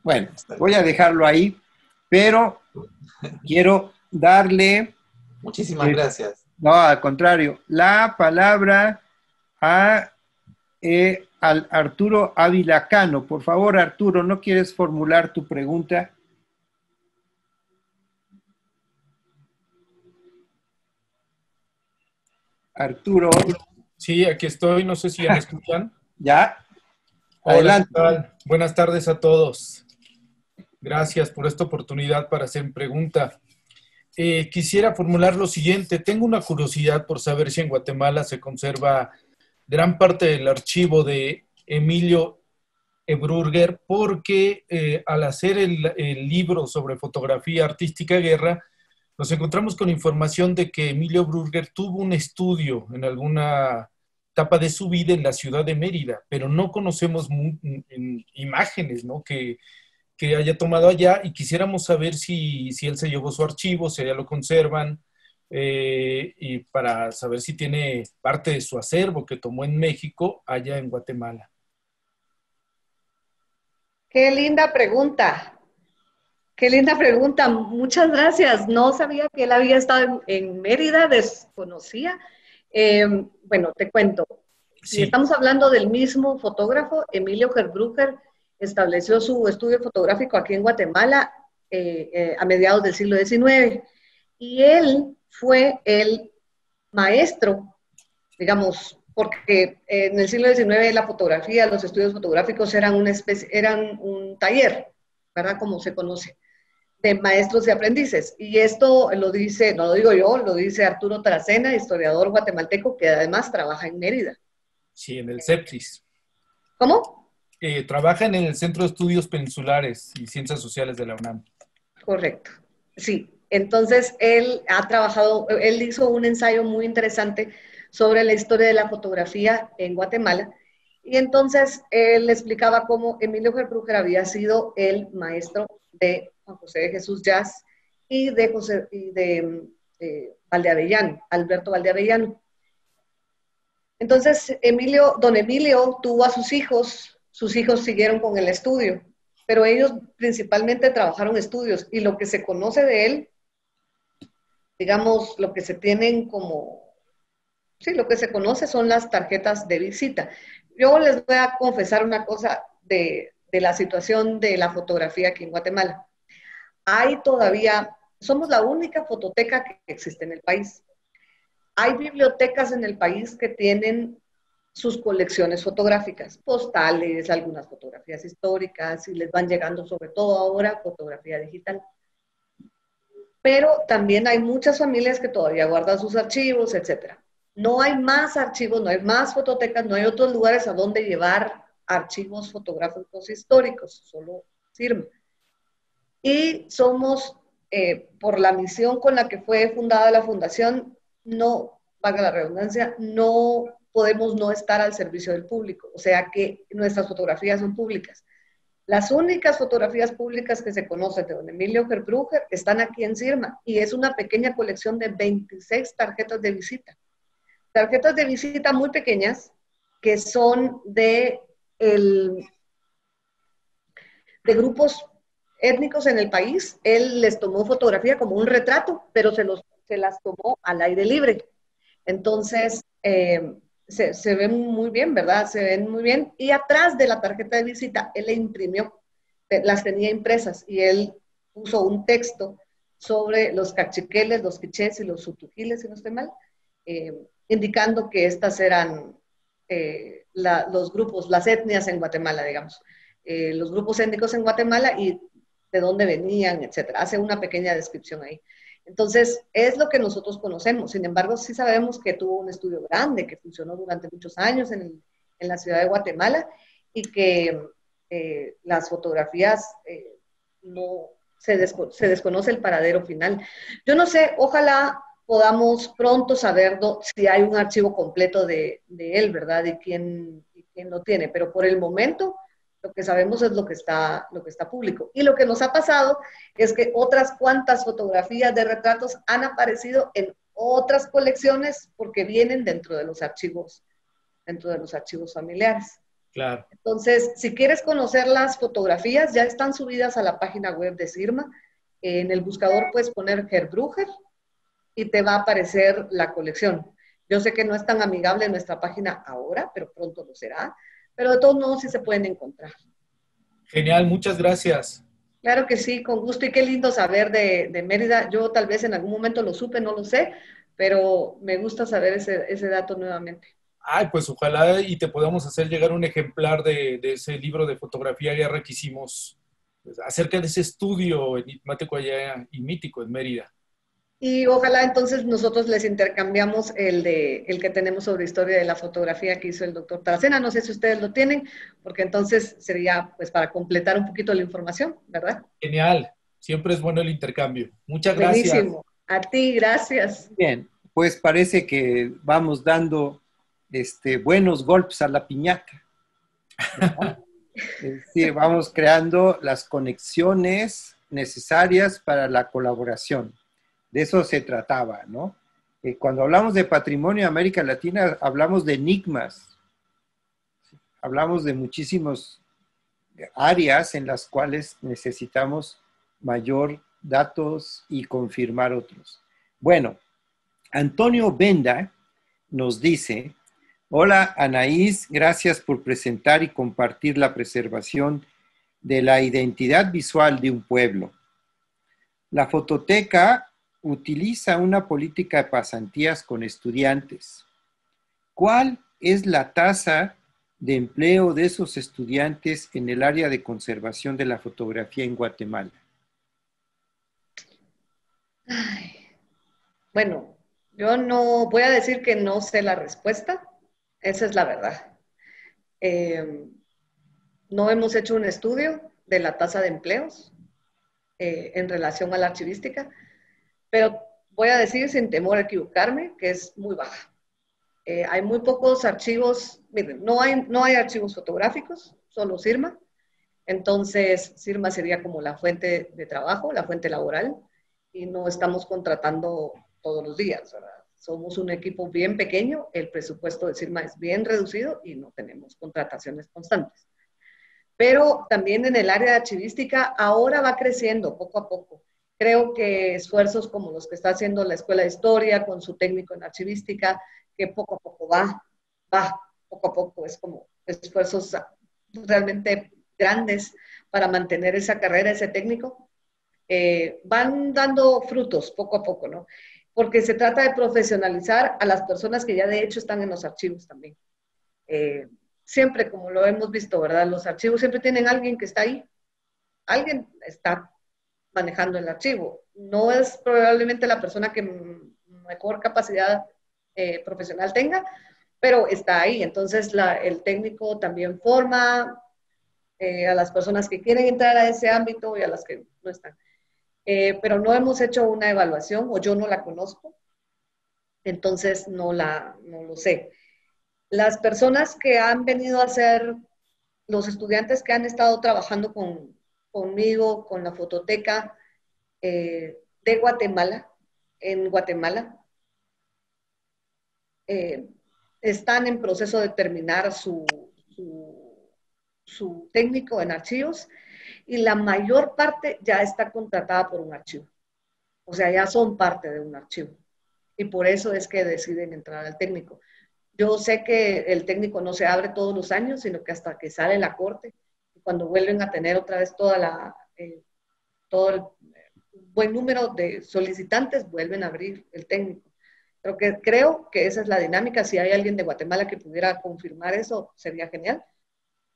Bueno, voy a dejarlo ahí, pero quiero darle... Muchísimas gracias. No, al contrario, la palabra al Arturo Ávila Cano. Por favor, Arturo, ¿no quieres formular tu pregunta? Arturo. Sí, aquí estoy. No sé si ya me escuchan. Ya. Hola, Adelante. ¿qué tal? Buenas tardes a todos. Gracias por esta oportunidad para hacer pregunta. Quisiera formular lo siguiente. Tengo una curiosidad por saber si en Guatemala se conserva gran parte del archivo de Emilio Ebrurger, porque al hacer el libro sobre fotografía artística de guerra, nos encontramos con información de que Emilio Ebrurger tuvo un estudio en alguna etapa de su vida en la ciudad de Mérida, pero no conocemos imágenes, ¿no?, que haya tomado allá, y quisiéramos saber si él se llevó su archivo, si allá lo conservan, y para saber si tiene parte de su acervo que tomó en México allá en Guatemala. Qué linda pregunta. Qué linda pregunta. Muchas gracias. No sabía que él había estado en Mérida, desconocía. Bueno, te cuento. Si Sí. estamos hablando del mismo fotógrafo, Emilio Ebrurger estableció su estudio fotográfico aquí en Guatemala a mediados del siglo XIX. Y él fue el maestro, digamos, porque en el siglo XIX la fotografía, los estudios fotográficos eran eran un taller, ¿verdad? Como se conoce, de maestros y aprendices. Y esto lo dice, no lo digo yo, lo dice Arturo Taracena, historiador guatemalteco, que además trabaja en Mérida. Sí, en el CEPTIS. ¿Cómo? Trabaja en el Centro de Estudios Peninsulares y Ciencias Sociales de la UNAM. Correcto, sí. Entonces, él ha trabajado, él hizo un ensayo muy interesante sobre la historia de la fotografía en Guatemala. Y entonces, él explicaba cómo Emilio Gerbrucker había sido el maestro de Juan José de Jesús Llaz y de Valdeavellano, Alberto Valdeavellano. Entonces, don Emilio tuvo a sus hijos siguieron con el estudio, pero ellos principalmente trabajaron estudios y lo que se conoce de él, digamos, lo que se tienen como, sí, lo que se conoce son las tarjetas de visita. Yo les voy a confesar una cosa de la situación de la fotografía aquí en Guatemala. Hay todavía, somos la única fototeca que existe en el país. Hay bibliotecas en el país que tienen sus colecciones fotográficas, postales, algunas fotografías históricas, y les van llegando sobre todo ahora fotografía digital. Pero también hay muchas familias que todavía guardan sus archivos, etc. No hay más archivos, no hay más fototecas, no hay otros lugares a donde llevar archivos fotográficos históricos, solo CIRMA. Y somos, por la misión con la que fue fundada la fundación, no, valga la redundancia, no podemos no estar al servicio del público, o sea que nuestras fotografías son públicas. Las únicas fotografías públicas que se conocen de don Emilio Gerbrucker están aquí en CIRMA y es una pequeña colección de 26 tarjetas de visita. Tarjetas de visita muy pequeñas que son de grupos étnicos en el país. Él les tomó fotografía como un retrato, pero se las tomó al aire libre. Entonces, se ven muy bien, ¿verdad? Se ven muy bien. Y atrás de la tarjeta de visita, él le imprimió, las tenía impresas y él puso un texto sobre los cachiqueles, los quichés y los sutujiles, si no estoy mal, indicando que estas eran los grupos, las etnias en Guatemala, digamos, los grupos étnicos en Guatemala y de dónde venían, etcétera. Hace una pequeña descripción ahí. Entonces, es lo que nosotros conocemos. Sin embargo, sí sabemos que tuvo un estudio grande, que funcionó durante muchos años en la ciudad de Guatemala y que las fotografías no se desconoce el paradero final. Yo no sé, ojalá podamos pronto saber si hay un archivo completo de él, ¿verdad? Y quién lo tiene. Pero por el momento, lo que sabemos es lo que está público. Y lo que nos ha pasado es que otras cuantas fotografías de retratos han aparecido en otras colecciones porque vienen dentro de los archivos familiares. Claro. Entonces, si quieres conocer las fotografías, ya están subidas a la página web de CIRMA. En el buscador puedes poner Gerbrucker y te va a aparecer la colección. Yo sé que no es tan amigable nuestra página ahora, pero pronto lo será. Pero de todos modos sí se pueden encontrar. Genial, muchas gracias. Claro que sí, con gusto. Y qué lindo saber de Mérida. Yo tal vez en algún momento lo supe, no lo sé, pero me gusta saber ese dato nuevamente. Ay, pues ojalá y te podamos hacer llegar un ejemplar de ese libro de fotografía guerra que hicimos pues, acerca de ese estudio enigmático allá y mítico en Mérida. Y ojalá entonces nosotros les intercambiamos el que tenemos sobre historia de la fotografía que hizo el doctor Taracena. No sé si ustedes lo tienen, porque entonces sería pues para completar un poquito la información, ¿verdad? Genial. Siempre es bueno el intercambio. Muchas gracias. Buenísimo. A ti, gracias. Bien, pues parece que vamos dando buenos golpes a la piñata. Sí, vamos creando las conexiones necesarias para la colaboración. De eso se trataba, ¿no? Cuando hablamos de patrimonio de América Latina, hablamos de enigmas. Hablamos de muchísimas áreas en las cuales necesitamos mayor datos y confirmar otros. Bueno, Antonio Benda nos dice: hola Anaís, gracias por presentar y compartir la preservación de la identidad visual de un pueblo. La fototeca utiliza una política de pasantías con estudiantes. ¿Cuál es la tasa de empleo de esos estudiantes en el área de conservación de la fotografía en Guatemala? Ay, bueno, yo no voy a decir que no sé la respuesta, esa es la verdad. No hemos hecho un estudio de la tasa de empleos en relación a la archivística, pero voy a decir sin temor a equivocarme que es muy baja. Hay muy pocos archivos, miren, no hay archivos fotográficos, solo CIRMA. Entonces, CIRMA sería como la fuente de trabajo, la fuente laboral, y no estamos contratando todos los días, ¿verdad? Somos un equipo bien pequeño, el presupuesto de CIRMA es bien reducido y no tenemos contrataciones constantes. Pero también en el área de archivística ahora va creciendo poco a poco. Creo que esfuerzos como los que está haciendo la Escuela de Historia con su técnico en archivística, que poco a poco va, poco a poco, es como esfuerzos realmente grandes para mantener esa carrera, ese técnico, van dando frutos poco a poco, ¿no? Porque se trata de profesionalizar a las personas que ya de hecho están en los archivos también. Siempre, como lo hemos visto, ¿verdad? Los archivos siempre tienen alguien que está ahí. Alguien está manejando el archivo. No es probablemente la persona que mejor capacidad profesional tenga, pero está ahí. Entonces, el técnico también forma a las personas que quieren entrar a ese ámbito y a las que no están. Pero no hemos hecho una evaluación, o yo no la conozco, entonces no lo sé. Las personas que han venido a ser, los estudiantes que han estado trabajando conmigo, con la fototeca de Guatemala, en Guatemala, están en proceso de terminar su técnico en archivos y la mayor parte ya está contratada por un archivo. O sea, ya son parte de un archivo. Y por eso es que deciden entrar al técnico. Yo sé que el técnico no se abre todos los años, sino que hasta que sale la corte, cuando vuelven a tener otra vez todo el buen número de solicitantes, vuelven a abrir el técnico. Creo que esa es la dinámica. Si hay alguien de Guatemala que pudiera confirmar eso, sería genial.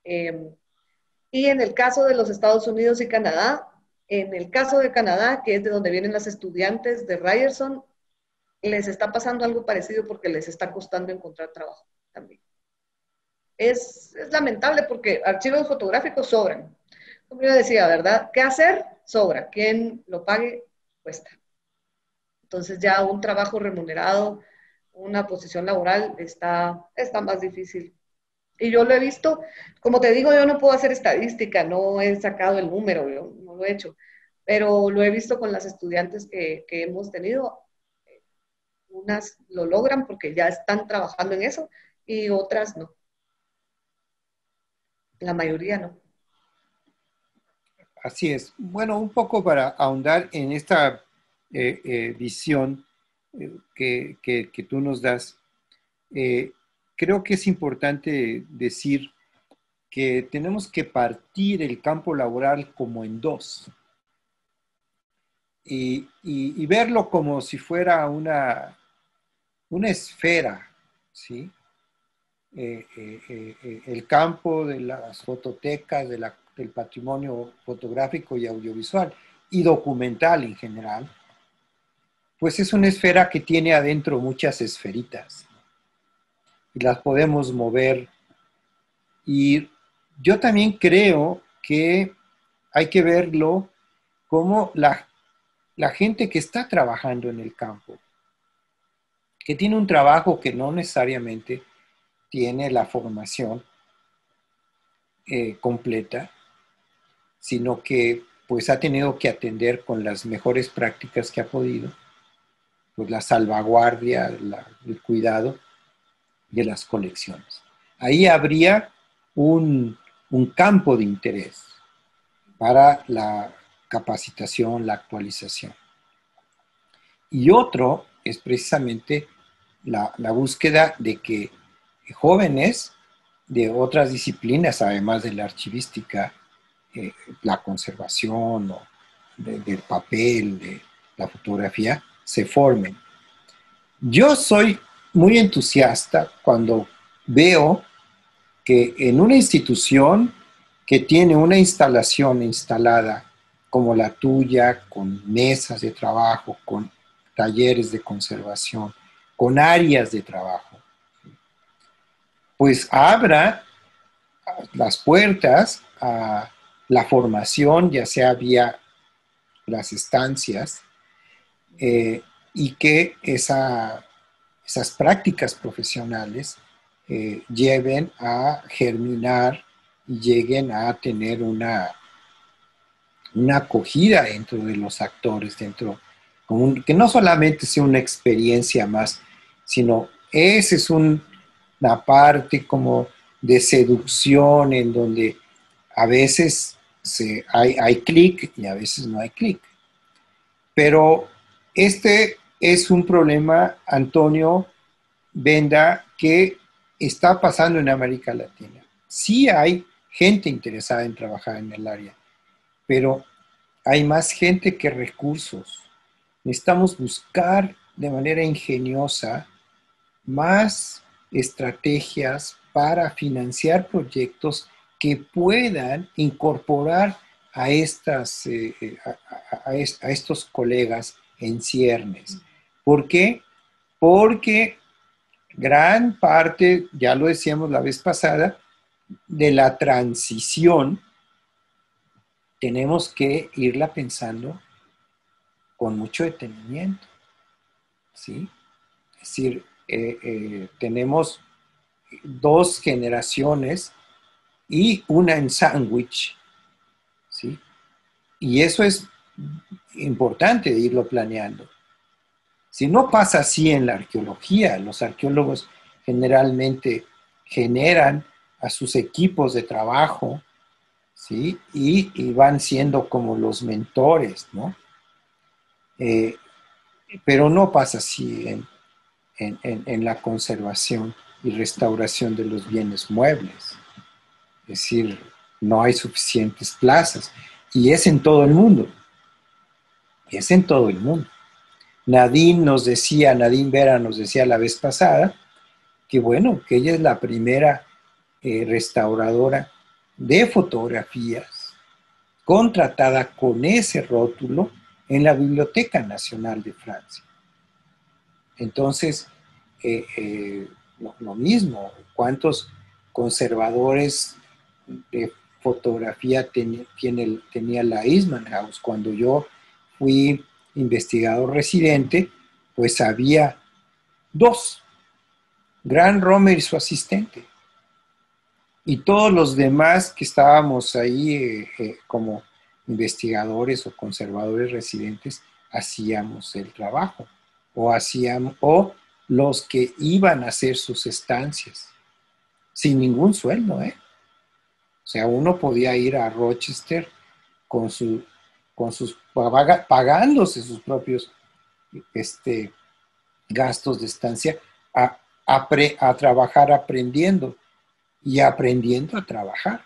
Y en el caso de los Estados Unidos y Canadá, en el caso de Canadá, que es de donde vienen las estudiantes de Ryerson, les está pasando algo parecido porque les está costando encontrar trabajo también. Es lamentable porque archivos fotográficos sobran. Como yo decía, ¿verdad? ¿Qué hacer? Sobra. ¿Quién lo pague? Cuesta. Entonces ya un trabajo remunerado, una posición laboral está más difícil. Y yo lo he visto, como te digo, yo no puedo hacer estadística, no he sacado el número, yo no lo he hecho, pero lo he visto con las estudiantes que hemos tenido. Unas lo logran porque ya están trabajando en eso y otras no. La mayoría no. Así es. Bueno, un poco para ahondar en esta visión que tú nos das, creo que es importante decir que tenemos que partir el campo laboral como en dos y verlo como si fuera una esfera, ¿sí? El campo de las fototecas, del patrimonio fotográfico y audiovisual y documental en general, pues es una esfera que tiene adentro muchas esferitas y las podemos mover. Y yo también creo que hay que verlo como la gente que está trabajando en el campo, que tiene un trabajo que no necesariamente tiene la formación completa, sino que pues ha tenido que atender con las mejores prácticas que ha podido, pues la salvaguardia, el cuidado de las colecciones. Ahí habría un campo de interés para la capacitación, la actualización. Y otro es precisamente la búsqueda de que jóvenes de otras disciplinas, además de la archivística, la conservación o del papel, de la fotografía, se formen. Yo soy muy entusiasta cuando veo que en una institución que tiene una instalación instalada como la tuya, con mesas de trabajo, con talleres de conservación, con áreas de trabajo, pues abra las puertas a la formación, ya sea vía las estancias, y que esas prácticas profesionales lleven a germinar y lleguen a tener una acogida dentro de los actores, que no solamente sea una experiencia más, sino esa es una parte como de seducción en donde a veces hay clic y a veces no hay clic. Pero este es un problema, Antonio Benda, que está pasando en América Latina. Sí hay gente interesada en trabajar en el área, pero hay más gente que recursos. Necesitamos buscar de manera ingeniosa más estrategias para financiar proyectos que puedan incorporar a estos colegas en ciernes. ¿Por qué? Porque gran parte, ya lo decíamos la vez pasada, de la transición tenemos que irla pensando con mucho detenimiento, ¿sí? Es decir, tenemos 2 generaciones y una en sándwich, ¿sí? Y eso es importante de irlo planeando. Si no pasa así en la arqueología, los arqueólogos generalmente generan a sus equipos de trabajo, ¿sí? Y van siendo como los mentores, ¿no? Pero no pasa así en la conservación y restauración de los bienes muebles. Es decir, no hay suficientes plazas. Y es en todo el mundo. Es en todo el mundo. Nadine Vera nos decía la vez pasada, que bueno, que ella es la primera restauradora de fotografías contratada con ese rótulo en la Biblioteca Nacional de Francia. Entonces, lo mismo, ¿cuántos conservadores de fotografía tenía la Eastman House? Cuando yo fui investigador residente, pues había 2, Gran Romer y su asistente. Y todos los demás que estábamos ahí como investigadores o conservadores residentes, hacíamos el trabajo. O los que iban a hacer sus estancias, sin ningún sueldo, ¿eh? O sea, uno podía ir a Rochester pagándose sus propios gastos de estancia a trabajar aprendiendo y aprendiendo a trabajar.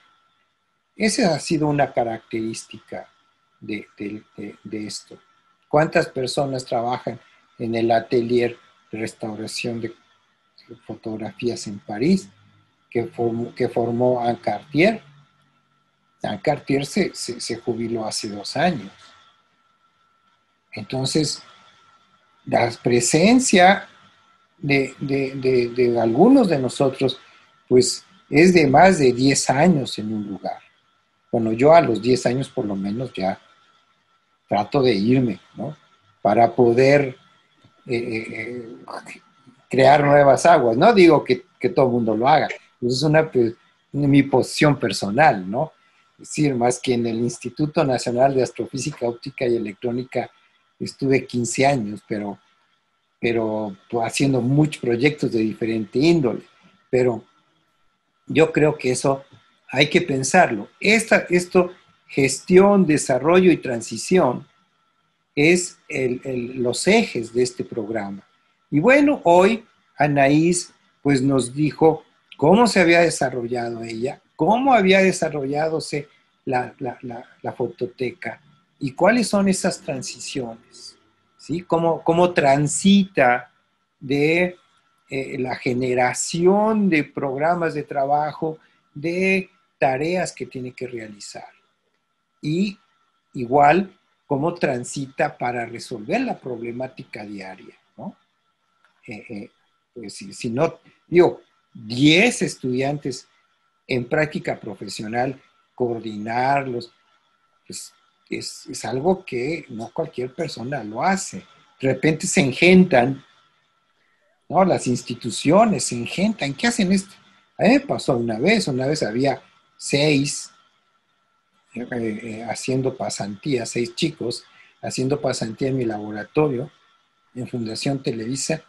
Esa ha sido una característica de esto. ¿Cuántas personas trabajan en el atelier de restauración de fotografías en París que formó Anne Cartier? Anne Cartier se jubiló hace 2 años. Entonces, la presencia de algunos de nosotros, pues es de más de 10 años en un lugar. Bueno, yo a los 10 años por lo menos ya trato de irme, ¿no? Para poder crear nuevas aguas. No digo que todo el mundo lo haga, eso es mi posición personal, ¿no? Es decir, más que en el Instituto Nacional de Astrofísica, Óptica y Electrónica estuve 15 años, pero haciendo muchos proyectos de diferente índole. Pero yo creo que eso hay que pensarlo. Esto, gestión, desarrollo y transición, es los ejes de este programa. Y bueno, hoy Anaís pues nos dijo cómo se había desarrollado ella, cómo había desarrolladose la fototeca y cuáles son esas transiciones, ¿sí? Cómo transita de la generación de programas de trabajo, de tareas que tiene que realizar. Y igual, cómo transita para resolver la problemática diaria, ¿no? Pues si no, digo, 10 estudiantes en práctica profesional, coordinarlos, pues es algo que no cualquier persona lo hace. De repente se engentan, ¿no? Las instituciones se engentan. ¿Qué hacen esto? A mí me pasó una vez había 6 haciendo pasantía, 6 chicos haciendo pasantía en mi laboratorio en Fundación Televisa,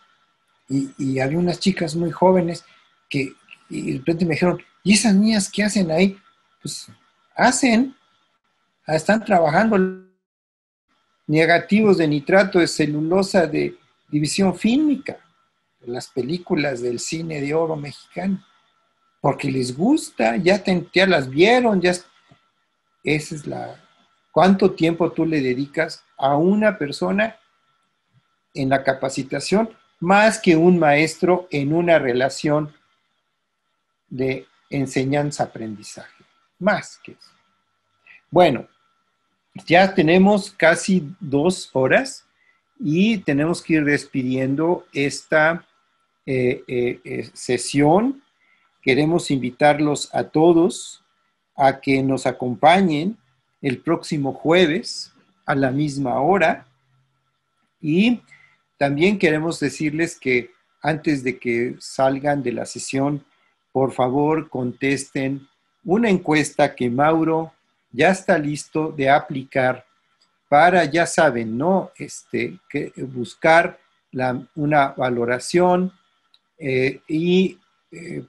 y había unas chicas muy jóvenes que y de repente me dijeron, ¿y esas niñas qué hacen ahí? Pues están trabajando negativos de nitrato de celulosa de división fílmica, las películas del cine de oro mexicano, porque les gusta, ya las vieron, esa es ¿cuánto tiempo tú le dedicas a una persona en la capacitación más que un maestro en una relación de enseñanza-aprendizaje? Más que eso. Bueno, ya tenemos casi 2 horas y tenemos que ir despidiendo esta sesión. Queremos invitarlos a todos a que nos acompañen el próximo jueves a la misma hora, y también queremos decirles que antes de que salgan de la sesión, por favor contesten una encuesta que Mauro ya está listo de aplicar para, ya saben, ¿no? Que buscar una valoración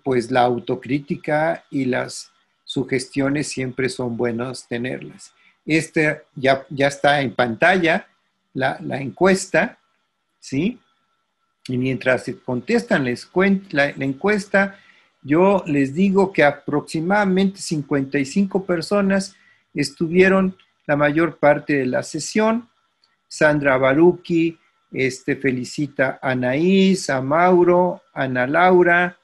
pues la autocrítica y las sugestiones siempre son buenas tenerlas. Ya está en pantalla la encuesta, ¿sí? Y mientras se contestan la encuesta, yo les digo que aproximadamente 55 personas estuvieron la mayor parte de la sesión. Sandra Baruki felicita a Anaís, a Mauro, a Ana Laura.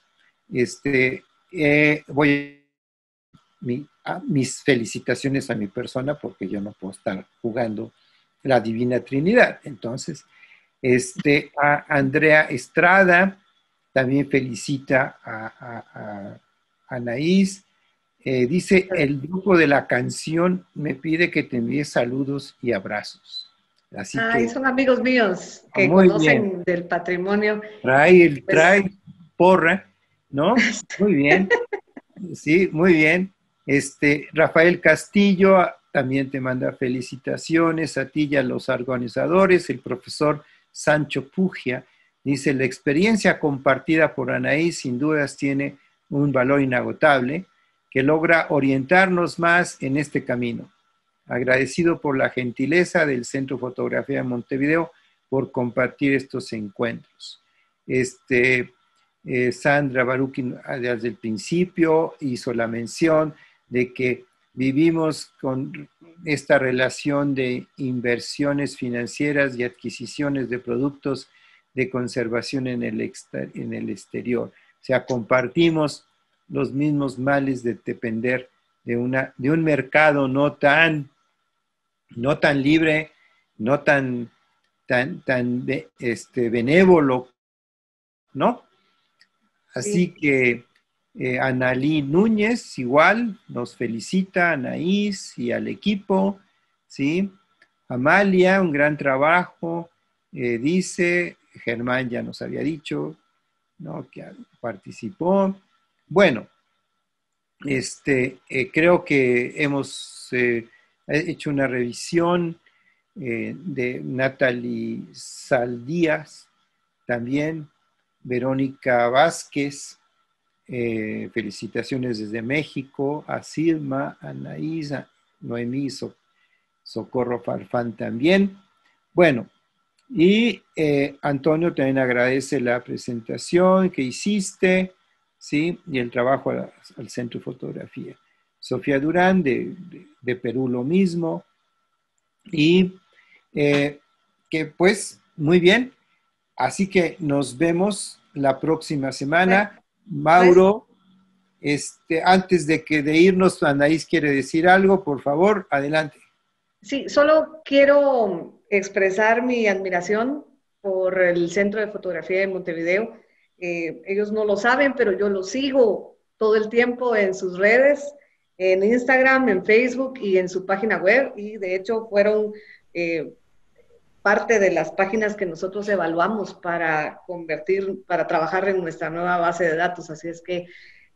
Mis felicitaciones a mi persona, porque yo no puedo estar jugando la Divina Trinidad. Entonces, a Andrea Estrada también felicita a Anaís. Dice, el grupo de la canción me pide que te envíe saludos y abrazos. Así que, son amigos míos que muy conocen bien. del patrimonio. Trae porra, ¿no? Muy bien. Sí, muy bien. Rafael Castillo también te manda felicitaciones a ti y a los organizadores. El profesor Sancho Pugia dice, la experiencia compartida por Anaís sin dudas tiene un valor inagotable que logra orientarnos más en este camino. Agradecido por la gentileza del Centro Fotografía de Montevideo por compartir estos encuentros. Sandra Baruki desde el principio hizo la mención de que vivimos con esta relación de inversiones financieras y adquisiciones de productos de conservación en el exterior. O sea, compartimos los mismos males de depender de un mercado no tan libre, no tan benévolo, ¿no? Así que Analí Núñez igual nos felicita, Anaís y al equipo, ¿sí? Amalia, un gran trabajo, dice, Germán ya nos había dicho, ¿no? Que participó. Bueno, creo que hemos hecho una revisión de Natalie Saldías, también Verónica Vázquez, felicitaciones desde México, a Silma, a Anaís, a Noemí, Socorro Farfán también. Bueno, y Antonio también agradece la presentación que hiciste, ¿sí? Y el trabajo al Centro de Fotografía. Sofía Durán, de Perú, lo mismo. Y que pues, muy bien. Así que nos vemos la próxima semana. Mauro, antes de irnos, Anaís quiere decir algo, por favor, adelante. Sí, solo quiero expresar mi admiración por el Centro de Fotografía de Montevideo. Ellos no lo saben, pero yo los sigo todo el tiempo en sus redes, en Instagram, en Facebook y en su página web, y de hecho fueron parte de las páginas que nosotros evaluamos para trabajar en nuestra nueva base de datos. Así es que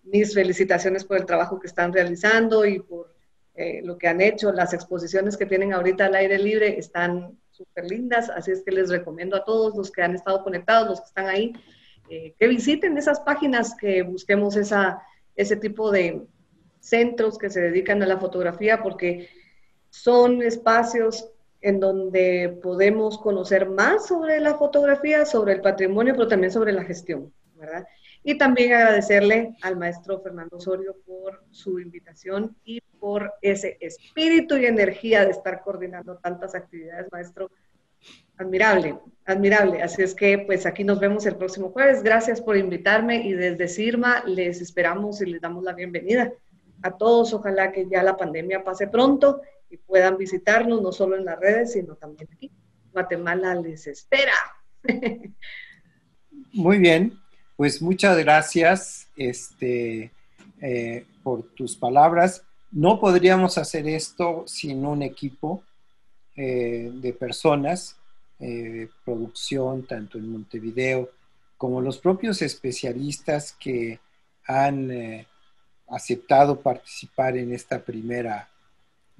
mis felicitaciones por el trabajo que están realizando y por lo que han hecho. Las exposiciones que tienen ahorita al aire libre están súper lindas, así es que les recomiendo a todos los que han estado conectados, los que están ahí, que visiten esas páginas, que busquemos ese tipo de centros que se dedican a la fotografía, porque son espacios en donde podemos conocer más sobre la fotografía, sobre el patrimonio, pero también sobre la gestión, ¿verdad? Y también agradecerle al maestro Fernando Osorio por su invitación y por ese espíritu y energía de estar coordinando tantas actividades, maestro. Admirable, admirable. Así es que pues aquí nos vemos el próximo jueves. Gracias por invitarme, y desde CIRMA les esperamos y les damos la bienvenida a todos. Ojalá que ya la pandemia pase pronto y puedan visitarnos, no solo en las redes, sino también aquí. Guatemala les espera. Muy bien, pues muchas gracias por tus palabras. No podríamos hacer esto sin un equipo de personas, producción, tanto en Montevideo como los propios especialistas que han aceptado participar en esta primera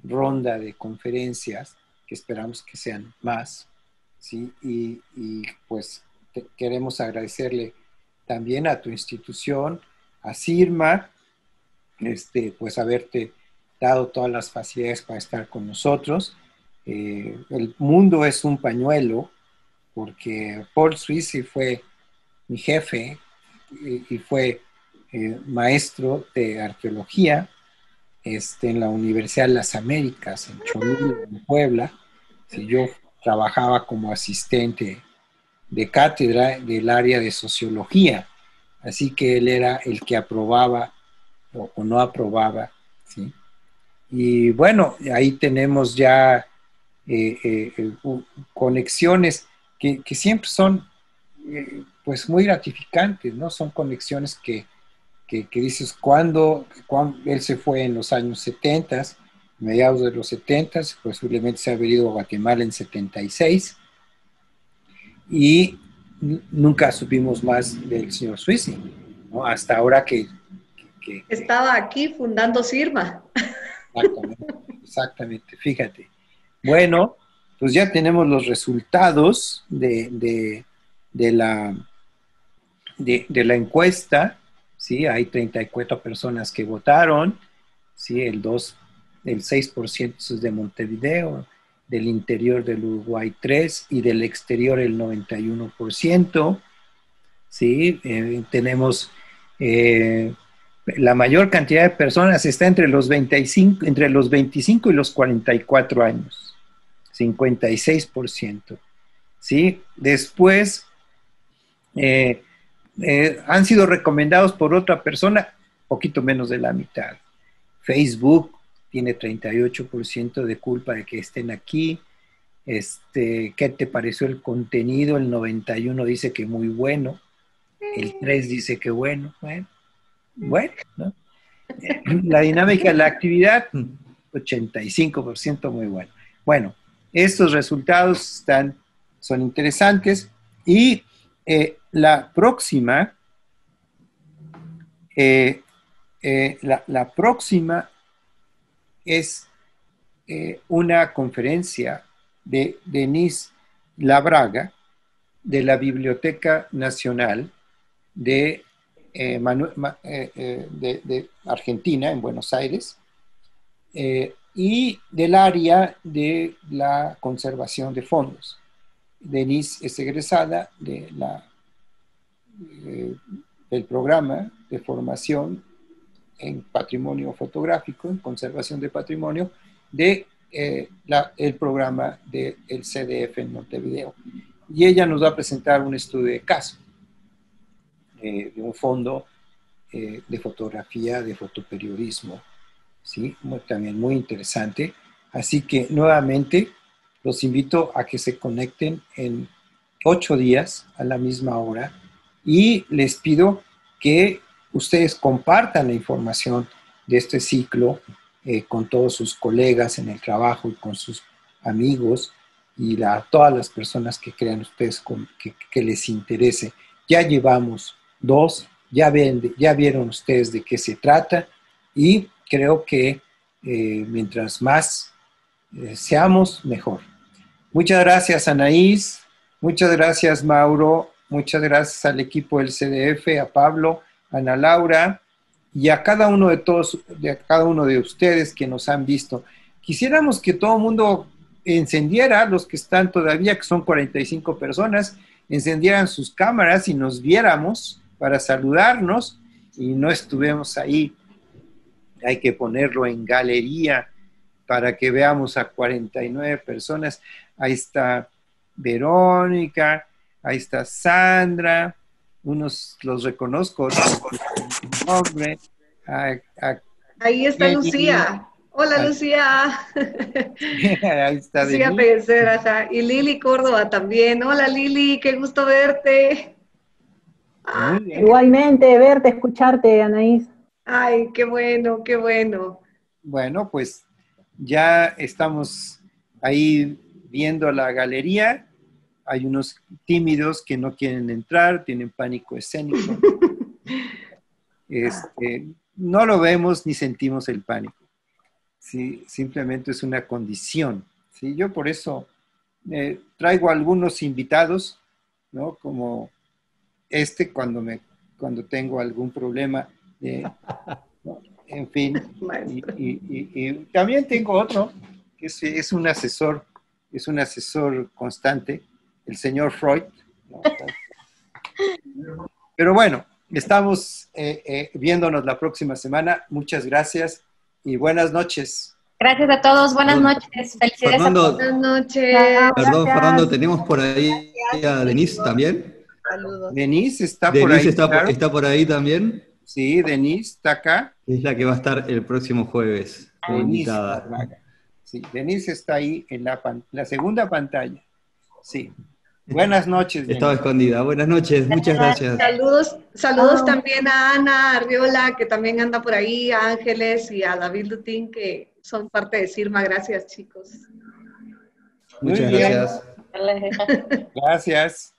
ronda de conferencias, que esperamos que sean más, ¿sí? Y pues queremos agradecerle también a tu institución, a CIRMA, pues haberte dado todas las facilidades para estar con nosotros. El mundo es un pañuelo, porque Paul Suissi fue mi jefe y fue maestro de arqueología en la Universidad de las Américas, en Cholula, en Puebla. Yo trabajaba como asistente de cátedra del área de sociología, así que él era el que aprobaba o no aprobaba, ¿sí? Y bueno, ahí tenemos ya conexiones que siempre son pues muy gratificantes, ¿no? Son conexiones que dices, cuando él se fue en los años 70, mediados de los 70, posiblemente se ha venido a Guatemala en 76, y nunca supimos más del señor Suissi, ¿no? Hasta ahora que estaba aquí fundando CIRMA. Exactamente, fíjate. Bueno, pues ya tenemos los resultados de la encuesta, ¿sí? Hay 34 personas que votaron, ¿sí? El 6% es de Montevideo, del interior del Uruguay 3% y del exterior el 91%, ¿sí? Tenemos la mayor cantidad de personas está entre los 25 y los 44 años, 56%, ¿sí? Después han sido recomendados por otra persona, poquito menos de la mitad. Facebook tiene 38% de culpa de que estén aquí. ¿Qué te pareció el contenido? El 91% dice que muy bueno, el 3% dice que bueno, ¿no? La dinámica de la actividad, 85% muy bueno. Bueno, estos resultados son interesantes, y la próxima es una conferencia de Denise Labraga, de la Biblioteca Nacional de Argentina, en Buenos Aires, y del área de la conservación de fondos. Denise es egresada del programa de formación en patrimonio fotográfico, en conservación de patrimonio, del programa del CDF en Montevideo. Y ella nos va a presentar un estudio de caso. de un fondo de fotografía, de fotoperiodismo, ¿sí? También muy interesante. Así que nuevamente los invito a que se conecten en 8 días a la misma hora y les pido que ustedes compartan la información de este ciclo con todos sus colegas en el trabajo y con sus amigos y todas las personas que crean ustedes que les interese. Ya llevamos 2, ya vieron ustedes de qué se trata y creo que mientras más seamos, mejor. Muchas gracias, Anaís. Muchas gracias, Mauro. Muchas gracias al equipo del CDF, a Pablo, a Ana Laura y a cada uno de ustedes que nos han visto. Quisiéramos que todo el mundo encendiera, los que están todavía, que son 45 personas, encendieran sus cámaras y nos viéramos para saludarnos y no estuvimos ahí. Hay que ponerlo en galería para que veamos a 49 personas. Ahí está Verónica, ahí está Sandra, unos los reconozco, otros nombre. Ahí está Lucía. Hola, Lucía. Ahí está Lucía Pellecer, ajá. Y Lili Córdoba también. Hola, Lili, qué gusto verte. Muy bien. Igualmente, verte, escucharte, Anaís. Ay, qué bueno, qué bueno. Bueno, pues ya estamos ahí viendo la galería. Hay unos tímidos que no quieren entrar, tienen pánico escénico. No lo vemos ni sentimos el pánico. ¿Sí? Simplemente es una condición. ¿Sí? Yo por eso traigo algunos invitados, ¿no? Como cuando tengo algún problema. ¿No? En fin. Y también tengo otro, que es un asesor constante, el señor Freud. ¿No? Pero bueno, estamos viéndonos la próxima semana. Muchas gracias y buenas noches. Gracias a todos, buenas noches. Felicidades Fernando, a todos. Buenas noches. Perdón, Fernando, tenemos por ahí a Denise también. Saludos. Denise está por ahí. Está por ahí también. Sí, Denise está acá. Es la que va a estar el próximo jueves como invitada. Sí, Denise está ahí en la segunda pantalla. Sí. Buenas noches, Denise. Estaba escondida. Buenas noches, muchas gracias. Saludos también a Ana Arriola, que también anda por ahí, a Ángeles y a David Lutín, que son parte de Sirma. Gracias, chicos. Muchas gracias. Gracias.